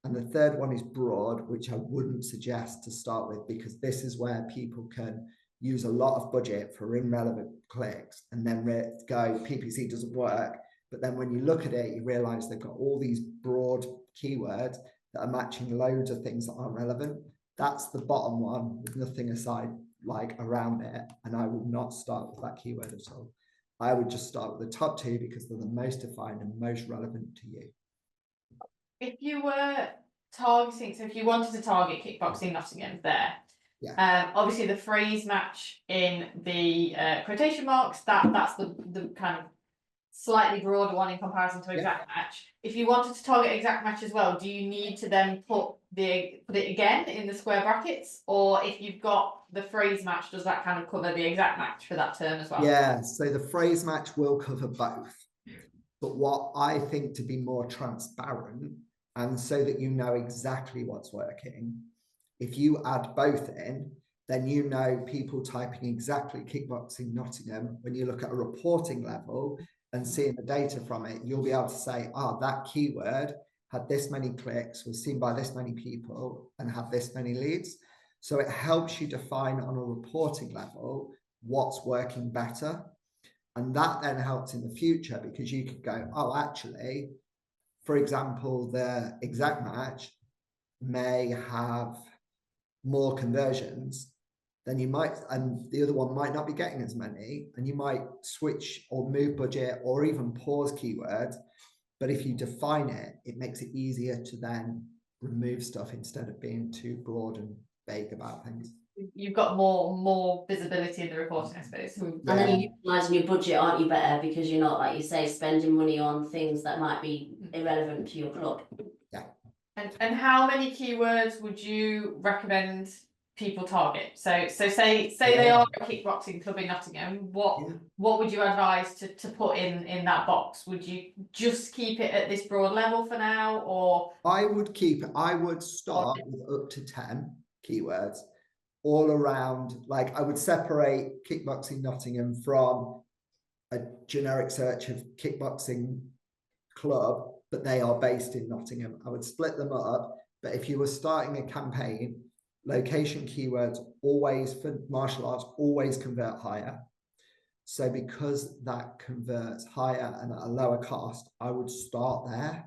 And the third one is broad, which I wouldn't suggest to start with because this is where people can use a lot of budget for irrelevant clicks and then go, PPC doesn't work. But then when you look at it, you realize they've got all these broad keywords that are matching loads of things that aren't relevant. That's the bottom one with nothing aside like around it. And I would not start with that keyword at all. I would just start with the top 2 because they're the most defined and most relevant to you. If you were targeting, so if you wanted to target kickboxing Nottingham there, obviously the phrase match in the quotation marks, that's the kind of slightly broader one in comparison to exact match. If you wanted to target exact match as well, do you need to then put it again in the square brackets, or if you've got the phrase match, does that kind of cover the exact match for that term as well? Yeah, so the phrase match will cover both. But what I think to be more transparent and so that you know exactly what's working, if you add both in, then you know people typing exactly kickboxing Nottingham, when you look at a reporting level and seeing the data from it, you'll be able to say, that keyword had this many clicks, was seen by this many people, and had this many leads. So it helps you define on a reporting level what's working better. And that then helps in the future, because you could go, oh, actually, for example, the exact match may have more conversions than you might, and the other one might not be getting as many, and you might switch or move budget or even pause keywords. But if you define it, it makes it easier to then remove stuff instead of being too broad and vague about things. You've got more visibility in the reporting, I suppose. And then you're utilising your budget, aren't you, better, because you're not, like you say, spending money on things that might be irrelevant to your club. Yeah. And how many keywords would you recommend people target? So say they are a kickboxing club in Nottingham, what would you advise to put in that box? Would you just keep it at this broad level for now, or? I would start with up to 10 keywords all around. Like, I would separate kickboxing Nottingham from a generic search of kickboxing club, but they are based in Nottingham. I would split them up. But if you were starting a campaign, location keywords always for martial arts always convert higher. So because that converts higher and at a lower cost, I would start there.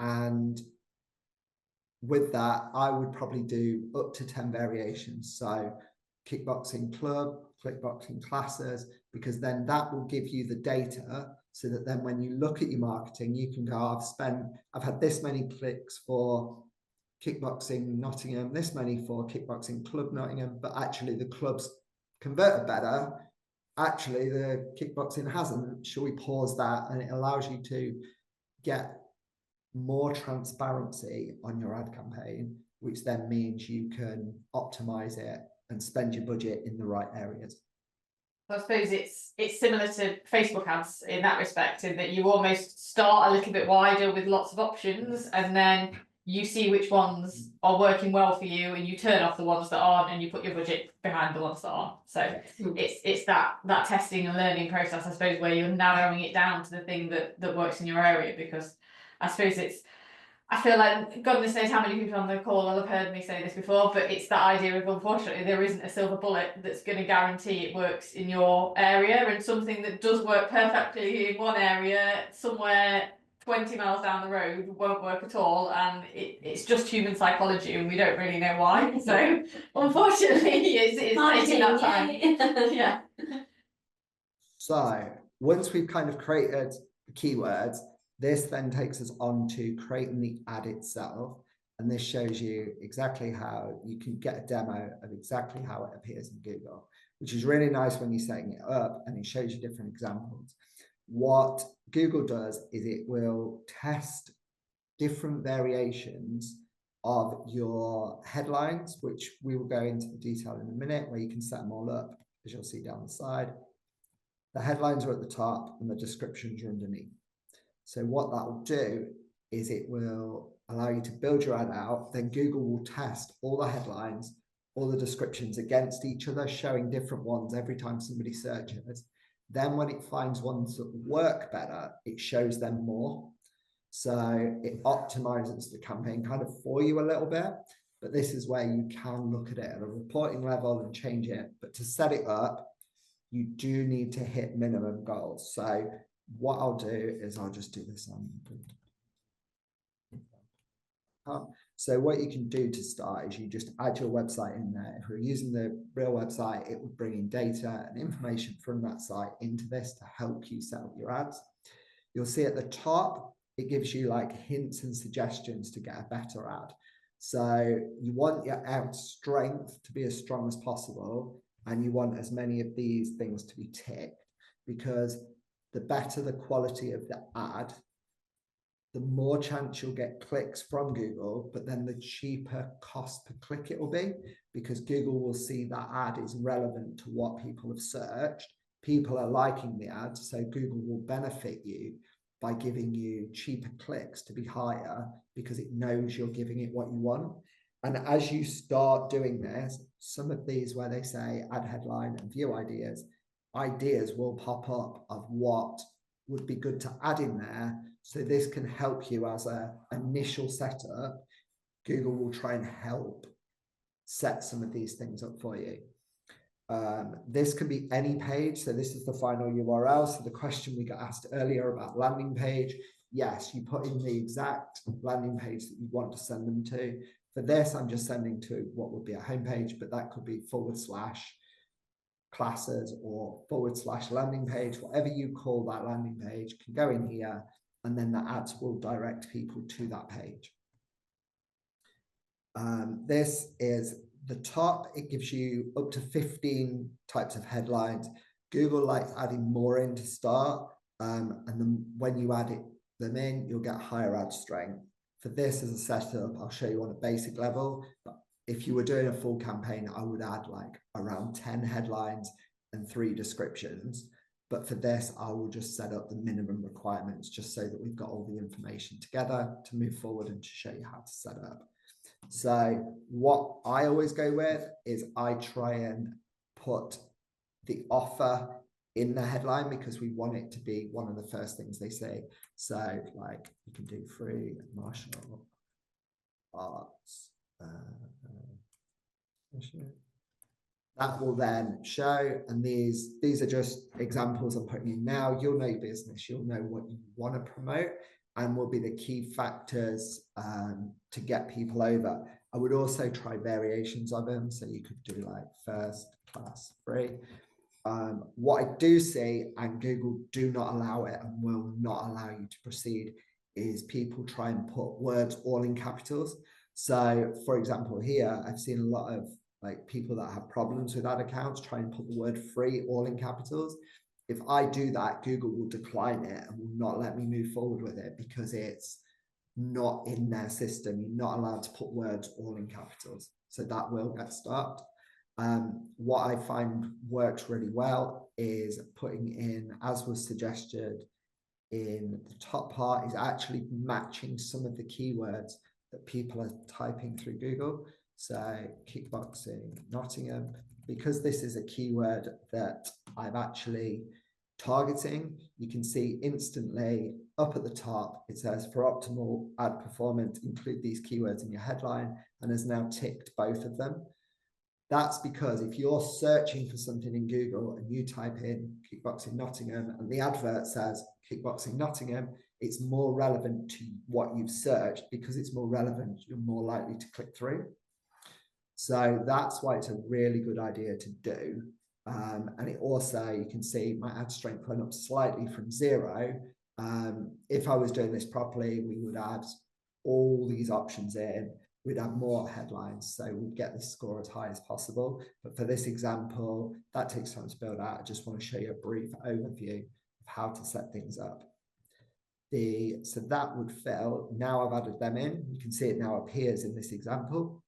And with that, I would probably do up to 10 variations. So kickboxing club, kickboxing classes, because then that will give you the data, so that then when you look at your marketing, you can go, I've had this many clicks for kickboxing Nottingham, this many for kickboxing club Nottingham, but actually the club's converted better. Actually, the kickboxing hasn't. Shall we pause that? And it allows you to get more transparency on your ad campaign, which then means you can optimize it and spend your budget in the right areas. I suppose it's similar to Facebook ads in that respect, in that you almost start a little bit wider with lots of options, and then you see which ones are working well for you, and you turn off the ones that aren't, and you put your budget behind the ones that aren't. So it's that testing and learning process, I suppose, where you're narrowing it down to the thing that works in your area. Because I suppose I feel like goodness knows how many people on the call will have heard me say this before, but it's that idea of, unfortunately, there isn't a silver bullet that's going to guarantee it works in your area, and something that does work perfectly in one area somewhere 20 miles down the road won't work at all, and it's just human psychology, and we don't really know why. So unfortunately, it's taking that time. Yeah. So once we've kind of created the keywords, this then takes us on to creating the ad itself. And this shows you exactly how you can get a demo of exactly how it appears in Google, which is really nice when you're setting it up, and it shows you different examples. What Google does is it will test different variations of your headlines, which we will go into the detail in a minute, where you can set them all up, as you'll see down the side. The headlines are at the top and the descriptions are underneath. So what that will do is it will allow you to build your ad out. Then Google will test all the headlines, all the descriptions against each other, showing different ones every time somebody searches. Then when it finds ones that work better, it shows them more. So it optimizes the campaign kind of for you a little bit. But this is where you can look at it at a reporting level and change it. But to set it up, you do need to hit minimum goals. So what I'll do is I'll just do this on. So what you can do to start is you just add your website in there. If you're using the real website, it would bring in data and information from that site into this to help you set up your ads. You'll see at the top, it gives you like hints and suggestions to get a better ad. So you want your ad strength to be as strong as possible, and you want as many of these things to be ticked, because the better the quality of the ad, the more chance you'll get clicks from Google, but then the cheaper cost per click it will be, because Google will see that ad is relevant to what people have searched. People are liking the ad, so Google will benefit you by giving you cheaper clicks to be higher, because it knows you're giving it what you want. And as you start doing this, some of these where they say add headline and view ideas will pop up of what would be good to add in there So this can help you as an initial setup. Google will try and help set some of these things up for you. This can be any page. So this is the final URL. So the question we got asked earlier about landing page, yes, you put in the exact landing page that you want to send them to. For this, I'm just sending to what would be a home page, but that could be / classes or / landing page, whatever you call that landing page can go in here, and then the ads will direct people to that page. This is the top. It gives you up to 15 types of headlines. Google likes adding more in to start, and then when you add them in, you'll get higher ad strength. For this as a setup, I'll show you on a basic level, but if you were doing a full campaign, I would add like around 10 headlines and 3 descriptions. But for this, I will just set up the minimum requirements just so that we've got all the information together to move forward and to show you how to set up. So what I always go with is I try and put the offer in the headline because we want it to be one of the first things they say. So like you can do free martial arts. That will then show, and these are just examples I'm putting in now. You'll know your business, you'll know what you want to promote, and will be the key factors to get people over. I would also try variations of them, so you could do like first class free. What I do see, and Google do not allow it and will not allow you to proceed, is people try and put words all in capitals. So for example, here, I've seen a lot of like people that have problems with ad accounts try and put the word free all in capitals. If I do that, Google will decline it and will not let me move forward with it because it's not in their system. You're not allowed to put words all in capitals. So that will get stopped. What I find works really well is putting in, as was suggested in the top part, is actually matching some of the keywords that people are typing through Google. So kickboxing, Nottingham, because this is a keyword that I'm actually targeting, you can see instantly up at the top, it says for optimal ad performance, include these keywords in your headline, and has now ticked both of them. That's because if you're searching for something in Google and you type in kickboxing Nottingham and the advert says kickboxing Nottingham, it's more relevant to what you've searched. Because it's more relevant, you're more likely to click through. So that's why it's a really good idea to do. And it also, you can see my ad strength went up slightly from 0. If I was doing this properly, we would add all these options in. We'd have more headlines, so we'd get this score as high as possible. But for this example, that takes time to build out. I just want to show you a brief overview of how to set things up. So that would fill. Now I've added them in. You can see it now appears in this example.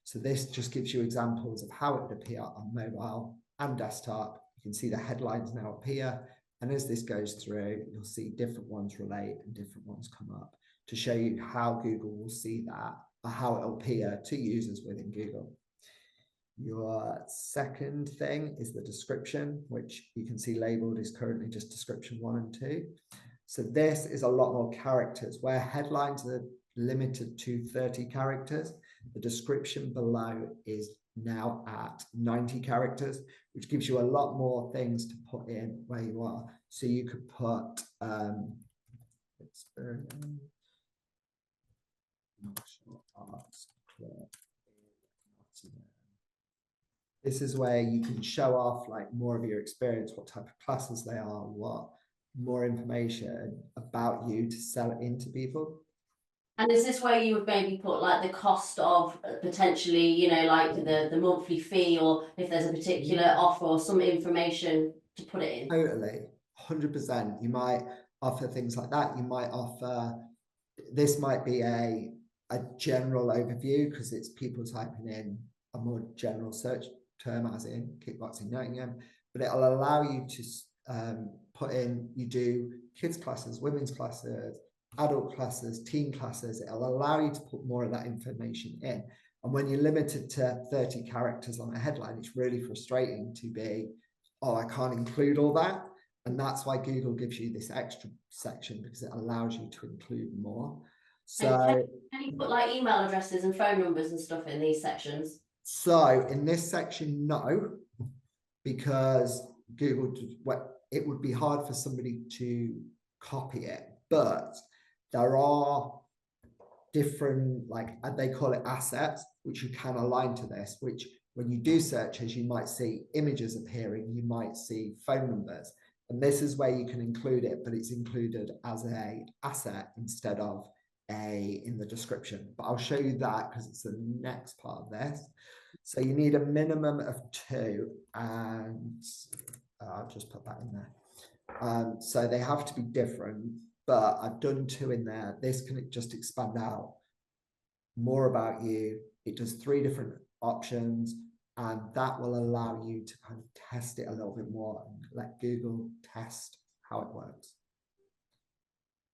So this just gives you examples of how it would appear on mobile and desktop. You can see the headlines now appear. And as this goes through, you'll see different ones relate and different ones come up to show you how Google will see that, or how it will appear to users within Google. Your second thing is the description, which you can see labeled is currently just description 1 and 2. So this is a lot more characters, where headlines are limited to 30 characters. The description below is now at 90 characters, which gives you a lot more things to put in where you are. So you could put this is where you can show off like more of your experience, what type of classes they are, what more information about you to sell it into people. And is this where you would maybe put like the cost of potentially, you know, like the monthly fee, or if there's a particular offer or some information to put it in? Totally, 100%. You might offer things like that. You might offer, this might be a general overview because it's people typing in a more general search term, as in kickboxing Nottingham, but it'll allow you to put in, you do kids classes, women's classes, adult classes, teen classes. It'll allow you to put more of that information in. And when you're limited to 30 characters on a headline, it's really frustrating to be, oh, I can't include all that. And that's why Google gives you this extra section, because it allows you to include more. So can you put like email addresses and phone numbers and stuff in these sections? So in this section, no, because Google, it would be hard for somebody to copy it, but there are different, like they call it assets, which you can align to this, which when you do searches, you might see images appearing, you might see phone numbers, and this is where you can include it, but it's included as a asset instead of in the description. But I'll show you that because it's the next part of this. So you need a minimum of 2, and I'll just put that in there. So they have to be different, but I've done 2 in there. This can just expand out more about you. It does 3 different options, and that will allow you to kind of test it a little bit more and let Google test how it works.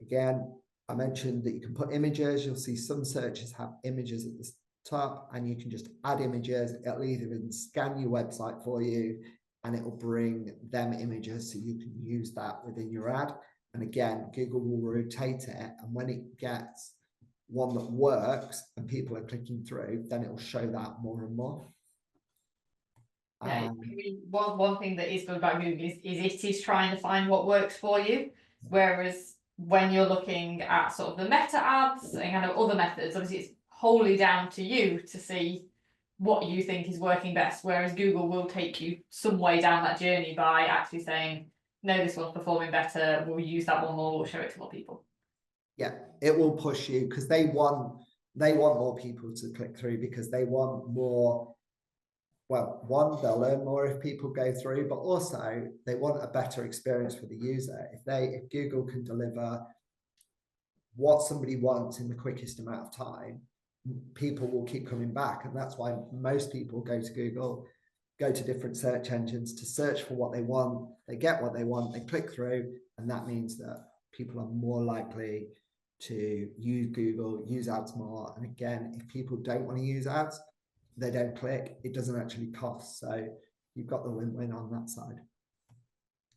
Again, I mentioned that you can put images. You'll see some searches have images at the top, and you can just add images. It'll even scan your website for you, and it will bring them images so you can use that within your ad. And again, Google will rotate it, and when it gets one that works and people are clicking through, then it will show that more and more. Yeah, one thing that is good about Google is it is trying to find what works for you, whereas when you're looking at sort of the meta ads and kind of other methods, obviously it's wholly down to you to see what you think is working best, whereas Google will take you some way down that journey by actually saying, no, this one's performing better, we'll use that one more, we'll show it to more people. Yeah, it will push you because they want more people to click through, because they want more. Well, one, they'll learn more if people go through, but also they want a better experience for the user. If Google can deliver what somebody wants in the quickest amount of time, people will keep coming back. And that's why most people go to Google, go to different search engines to search for what they want. They get what they want, they click through, and that means that people are more likely to use Google, use ads more. And again, if people don't want to use ads, they don't click, it doesn't actually cost. So you've got the win-win on that side.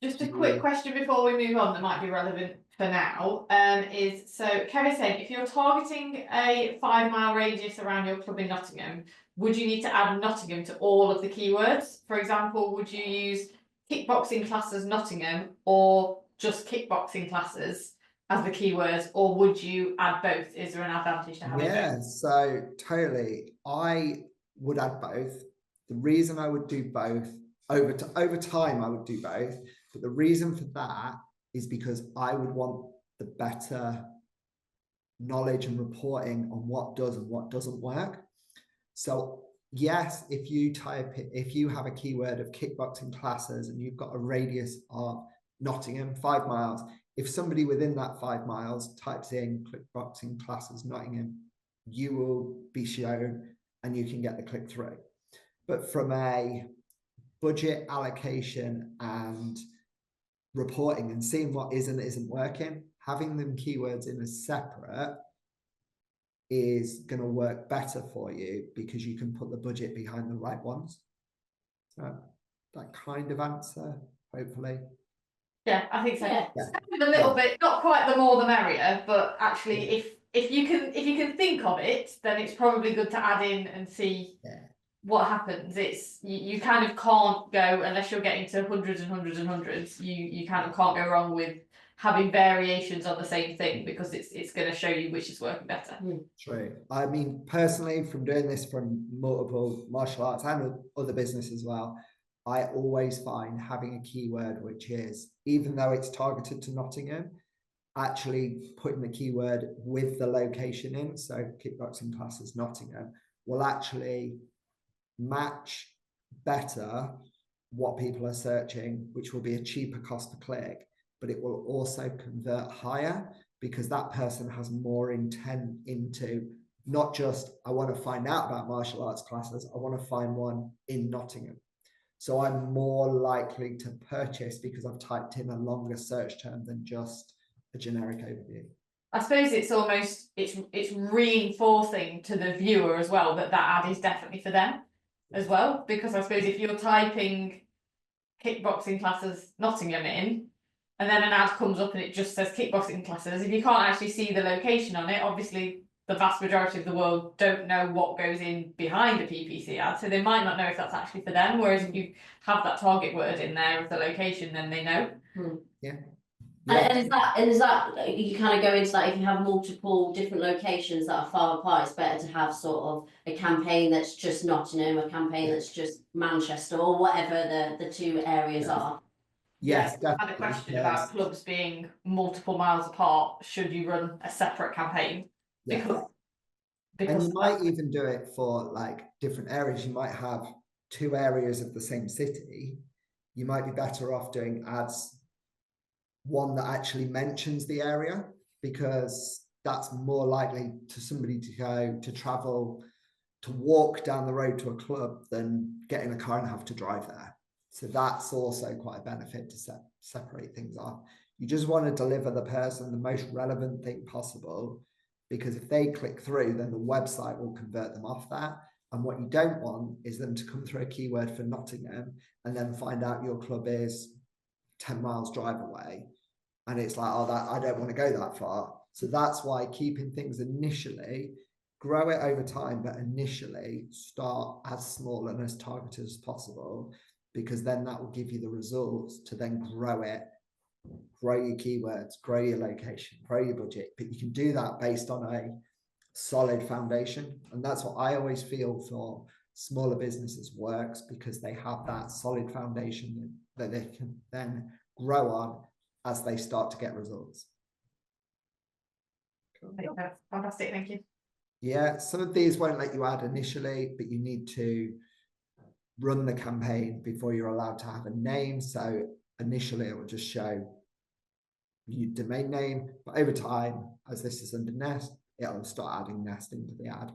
Just a quick question before we move on that might be relevant for now, is, so Kevin's saying, if you're targeting a 5-mile radius around your club in Nottingham, would you need to add Nottingham to all of the keywords? For example, would you use kickboxing classes Nottingham or just kickboxing classes as the keywords, or would you add both? Is there an advantage to having both? Yeah, so totally. I would add both. The reason I would do both, over time I would do both, but the reason for that is because I would want the better knowledge and reporting on what does and what doesn't work. So yes, if you have a keyword of kickboxing classes and you've got a radius of Nottingham, 5 miles, if somebody within that 5 miles types in kickboxing classes Nottingham, you will be shown and you can get the click through. But from a budget allocation and reporting and seeing what is and isn't working, having them keywords in a separate is going to work better for you, because you can put the budget behind the right ones. So that kind of answer, hopefully. Yeah, I think so. Yeah. A little bit, not quite the more the merrier, but actually if you can think of it, then it's probably good to add in and see what happens. It's you kind of can't go, unless you're getting to hundreds and hundreds and hundreds, you kind of can't go wrong with having variations on the same thing, because it's going to show you which is working better. True. I mean, personally, from doing this from multiple martial arts and other business as well, I always find having a keyword which is, even though it's targeted to Nottingham, actually putting the keyword with the location in, so kickboxing classes Nottingham, will actually match better what people are searching, which will be a cheaper cost per click, but it will also convert higher, because that person has more intent into not just, I want to find out about martial arts classes, I want to find one in Nottingham. So I'm more likely to purchase because I've typed in a longer search term than just a generic overview. I suppose it's almost, it's reinforcing to the viewer as well that ad is definitely for them as well, because I suppose if you're typing kickboxing classes Nottingham in, and then an ad comes up and it just says kickboxing classes, if you can't actually see the location on it, obviously the vast majority of the world don't know what goes in behind a PPC ad, so they might not know if that's actually for them, whereas if you have that target word in there of the location, then they know. Yeah. And is that you kind of go into that, if you have multiple different locations that are far apart, it's better to have sort of a campaign that's just Nottingham, a campaign that's just Manchester, or whatever the two areas are. Yes, I had a question about clubs being multiple miles apart. Should you run a separate campaign? Yeah. Because and you might even do it for like different areas. You might have 2 areas of the same city. You might be better off doing ads, one that actually mentions the area, because that's more likely to somebody to go to travel to walk down the road to a club than get in a car and have to drive there. So that's also quite a benefit to separate things off. You just want to deliver the person the most relevant thing possible, because if they click through, then the website will convert them off that. And what you don't want is them to come through a keyword for Nottingham and then find out your club is 10 miles drive away. And it's like, oh, that I don't want to go that far. So that's why keeping things initially, grow it over time, but initially start as small and as targeted as possible, because then that will give you the results to then grow it, grow your keywords, grow your location, grow your budget. But you can do that based on a solid foundation. And that's what I always feel for smaller businesses works, because they have that solid foundation that they can then grow on as they start to get results. Fantastic, thank you. Yeah, some of these won't let you add initially, but you need to run the campaign before you're allowed to have a name. So initially it will just show your domain name, but over time, as this is under Nest, it'll start adding Nest into the ad.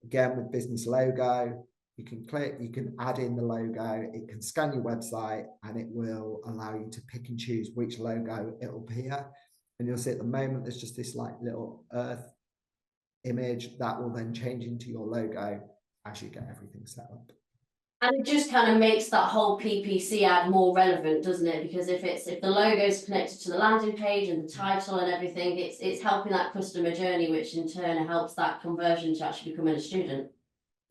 Again, with business logo, you can click, you can add in the logo, it can scan your website, and it will allow you to pick and choose which logo it'll appear. And you'll see at the moment, there's just this like little earth image that will then change into your logo as you get everything set up. And it just kind of makes that whole PPC ad more relevant, doesn't it? Because if the logo is connected to the landing page and the title and everything, it's helping that customer journey, which in turn helps that conversion to actually becoming a student.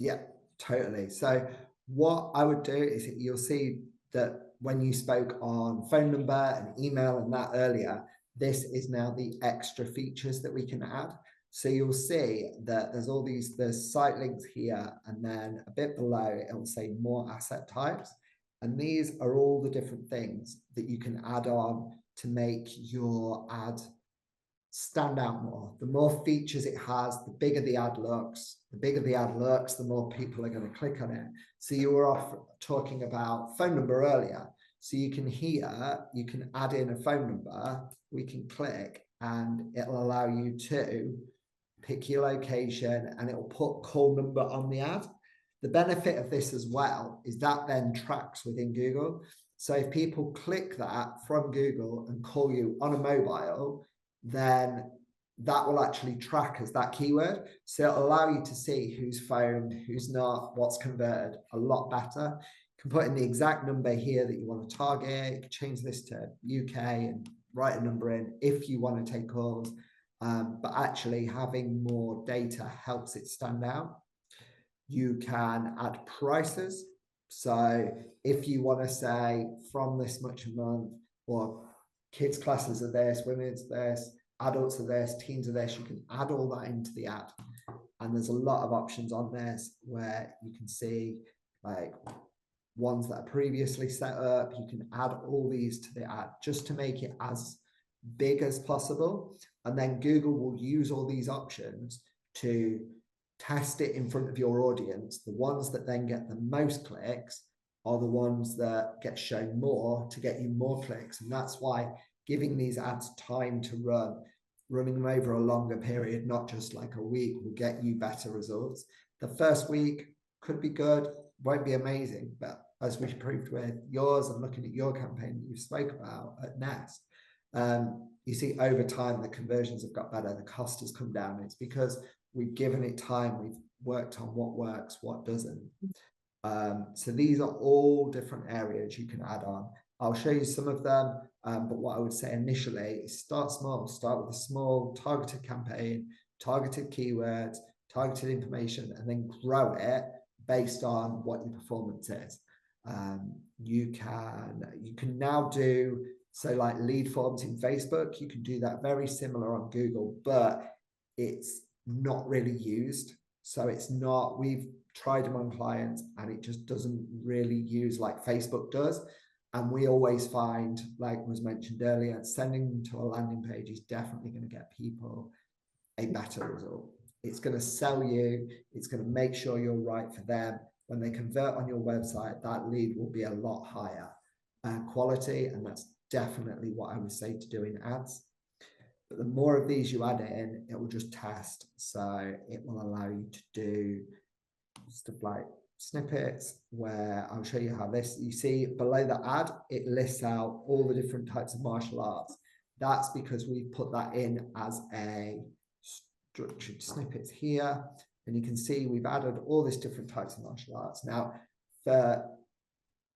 Yeah, totally. So what I would do is you'll see that when you spoke on phone number and email and that earlier, this is now the extra features that we can add. So you'll see that there's site links here, and then a bit below it will say more asset types. And these are all the different things that you can add on to make your ad stand out more. The more features it has, the bigger the ad looks. The bigger the ad looks, the more people are going to click on it. So you were talking about phone number earlier. So you can add in a phone number, we can click, and it'll allow you to pick your location, and it'll put call number on the ad. The benefit of this as well is that then tracks within Google. So if people click that from Google and call you on a mobile, then that will actually track as that keyword. So it'll allow you to see who's phoned, who's not, what's converted a lot better. You can put in the exact number here that you want to target. You can change this to UK and write a number in if you want to take calls. But actually having more data helps it stand out. You can add prices. So if you want to say from this much a month, or kids classes are this, women's this, adults are this, teens are this, you can add all that into the ad. And there's a lot of options on this where you can see like ones that are previously set up. You can add all these to the ad just to make it as big as possible. And then Google will use all these options to test it in front of your audience. The ones that then get the most clicks are the ones that get shown more to get you more clicks. And that's why giving these ads time to run, running them over a longer period, not just like a week, will get you better results. The first week could be good, won't be amazing, but as we proved with yours and looking at your campaign that you spoke about at Nest, you see over time the conversions have got better, the cost has come down. It's because we've given it time, we've worked on what works, what doesn't. So these are all different areas you can add on. I'll show you some of them, but what I would say initially is start small. Start with a small targeted campaign, targeted keywords, targeted information, and then grow it based on what your performance is. You can now do, so like lead forms in Facebook, you can do that very similar on Google, but it's not really used. So it's not, we've tried them on clients and it just doesn't really use like Facebook does. And we always find, like was mentioned earlier, sending them to a landing page is definitely going to get people a better result. It's going to sell you. It's going to make sure you're right for them. When they convert on your website, that lead will be a lot higher quality. And that's definitely what I would say to do in ads. But the more of these you add in, it will just test. So it will allow you to do stuff like snippets, where I'll show you how this, you see below the ad, it lists out all the different types of martial arts. That's because we've put that in as a structured snippets here. And you can see we've added all these different types of martial arts. Now, for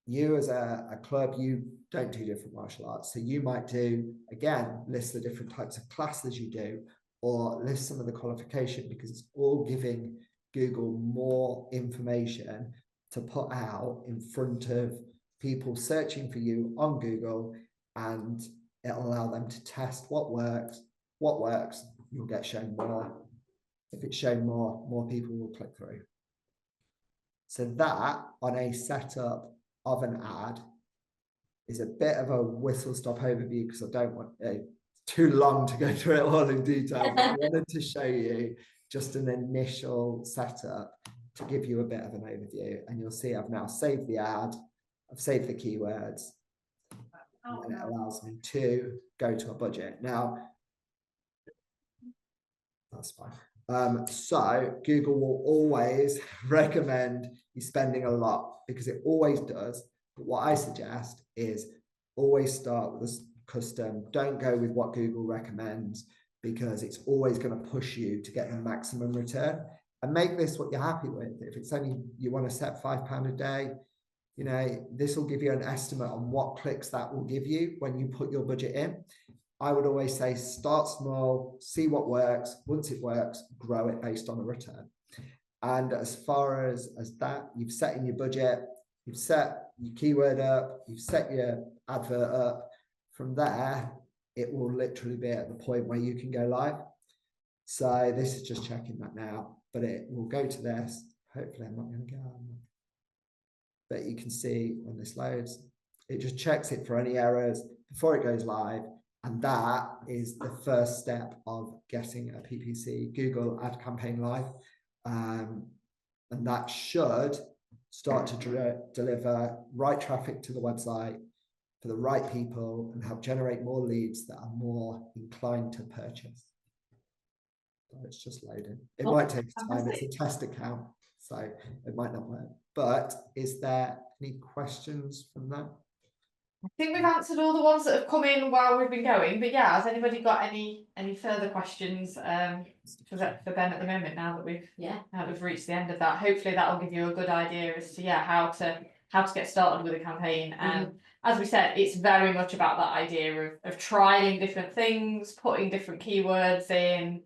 you as a club, you don't do different martial arts. So you might do, again, list the different types of classes you do, or list some of the qualification, because it's all giving Google more information to put out in front of people searching for you on Google, and it'll allow them to test what works, you'll get shown more. If it's shown more people will click through. So that, on a setup of an ad, is a bit of a whistle-stop overview, because I don't want too long to go through it all in detail, but I wanted to show you just an initial setup to give you a bit of an overview. And you'll see I've now saved the ad, I've saved the keywords, and it allows me to go to a budget. Now, that's fine. So Google will always recommend you spending a lot, because it always does. But what I suggest is always start with a custom. Don't go with what Google recommends, because it's always going to push you to get the maximum return. And make this what you're happy with. If it's only you want to set £5 a day, you know, this will give you an estimate on what clicks that will give you when you put your budget in. I would always say start small, see what works. Once it works, grow it based on a return. And as far as that, you've set in your budget, you've set your keyword up, you've set your advert up. From there, it will literally be at the point where you can go live. So this is just checking that now, but it will go to this. Hopefully I'm not going to go on. But you can see when this loads, it just checks it for any errors before it goes live. And that is the first step of getting a PPC Google ad campaign live. And that should start to deliver right traffic to the website for the right people and help generate more leads that are more inclined to purchase. So it's just loading. It might take time. It's a test account, so it might not work. But is there any questions from that? I think we've answered all the ones that have come in while we've been going, but yeah, has anybody got any further questions for Ben at the moment, now that we've reached the end of that? Hopefully that'll give you a good idea as to how to get started with a campaign. And as we said, it's very much about that idea of trialing different things, putting different keywords in,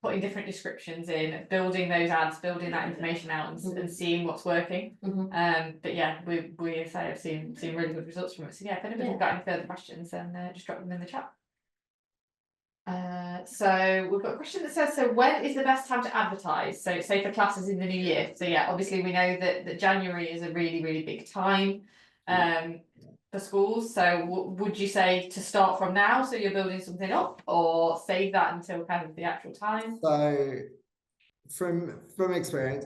putting different descriptions in, building those ads, building that information out, and seeing what's working. But yeah, we have seen really good results from it. So yeah, if anybody's got any further questions, then just drop them in the chat. So we've got a question that says, so when is the best time to advertise? So say for classes in the new year. So yeah, obviously we know that January is a really, really big time for schools. So would you say to start from now, so you're building something up, or save that until kind of the actual time? So from experience,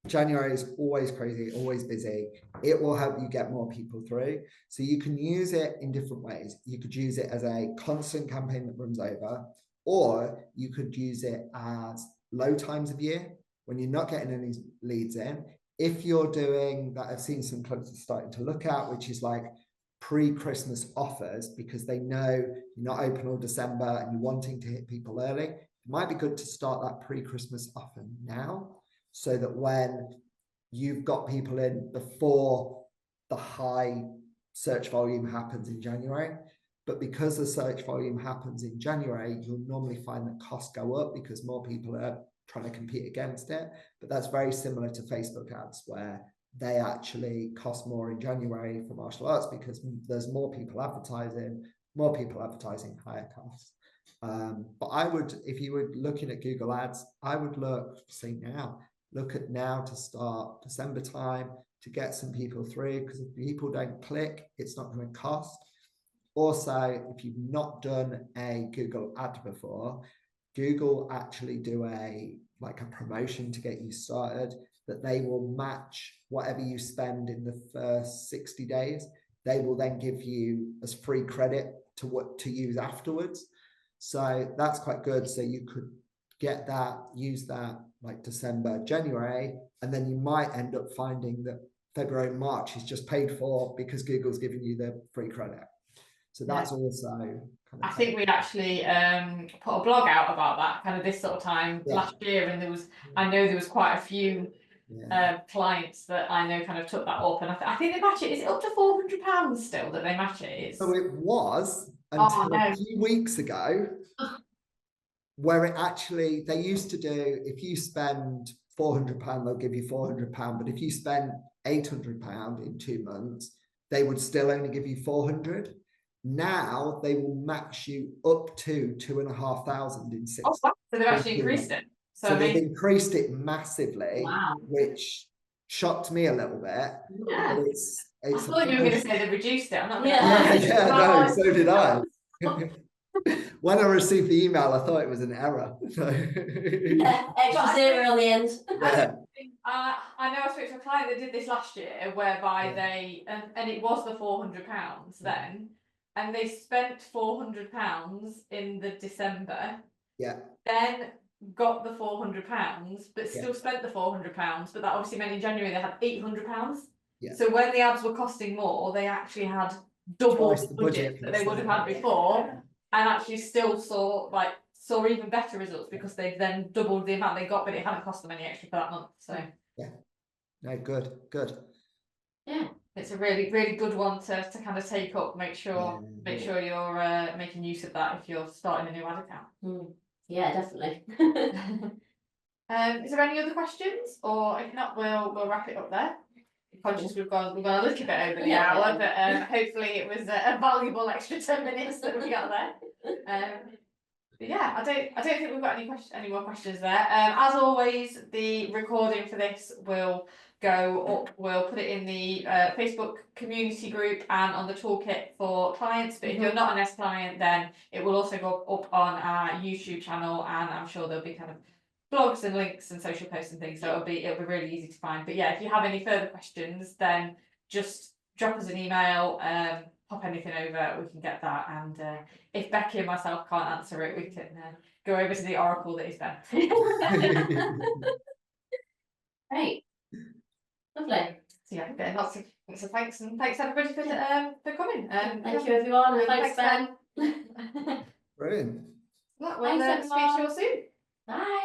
January is always crazy, always busy. It will help you get more people through. So you can use it in different ways. You could use it as a constant campaign that runs over, or you could use it as low times of year when you're not getting any leads in. If you're doing that, I've seen some clubs are starting to look at, which is like pre-Christmas offers, because they know you're not open all December and you're wanting to hit people early. It might be good to start that pre-Christmas offer now, so that when you've got people in before the high search volume happens in January. But because the search volume happens in January, you'll normally find that costs go up because more people are trying to compete against it. But that's very similar to Facebook ads, where they actually cost more in January for martial arts because there's more people advertising, higher costs. But I would, if you were looking at Google Ads, I would look at now to start December time to get some people through, because if people don't click, it's not going to cost. Also, if you've not done a Google ad before, Google actually do a promotion to get you started, that they will match whatever you spend in the first 60 days. They will then give you as free credit to use afterwards. So that's quite good. So you could get that, use that like December, January, and then you might end up finding that February, March is just paid for because Google's giving you the free credit. So that's also kind of I think we actually put a blog out about that kind of this sort of time last year, and I know there was quite a few clients that I know kind of took that up, and I think they match it. Is it up to £400 still that they match it? So it was until a few weeks ago, where it actually, they used to do, if you spend £400, they'll give you £400, but if you spend £800 in 2 months, they would still only give you £400. Now they will match you up to 2,500 in 6 months. So they've actually increased it. So they've increased it massively, Wow. which shocked me a little bit. Yeah. But I thought you were going to say they reduced it. I'm not no, so did I. When I received the email, I thought it was an error. Extra zero on the end. I know I spoke to a client that did this last year, whereby they and it was the £400 then, and they spent £400 in the December. Yeah. Then got the £400, but still spent the £400. But that obviously meant in January they had £800. Yeah. So when the ads were costing more, they actually had double the budget that they would have had before, and actually still saw even better results because they've then doubled the amount they got, but it hadn't cost them any extra for that month. So no, good. Yeah, it's a really, really good one to kind of take up. Make sure you're making use of that if you're starting a new ad account. Yeah, definitely. Is there any other questions, or if not, we'll wrap it up there. Conscious we've gone a little bit over the hour, but hopefully it was a valuable extra 10 minutes that we got there. But yeah, I don't think we've got any more questions there. As always, the recording for this will go up. We'll put it in the Facebook community group and on the toolkit for clients. But if you're not an S client, then it will also go up on our YouTube channel, and I'm sure there'll be kind of blogs and links and social posts and things. So it'll be really easy to find. But yeah, if you have any further questions, then just drop us an email. Pop anything over, we can get that, and if Becky and myself can't answer it, we can go over to the oracle that is Ben. Great, lovely. So yeah, again, lots of thanks, and thanks everybody for coming. Thank you everyone, and thanks Ben. Brilliant. Well, speak to you all soon. Bye.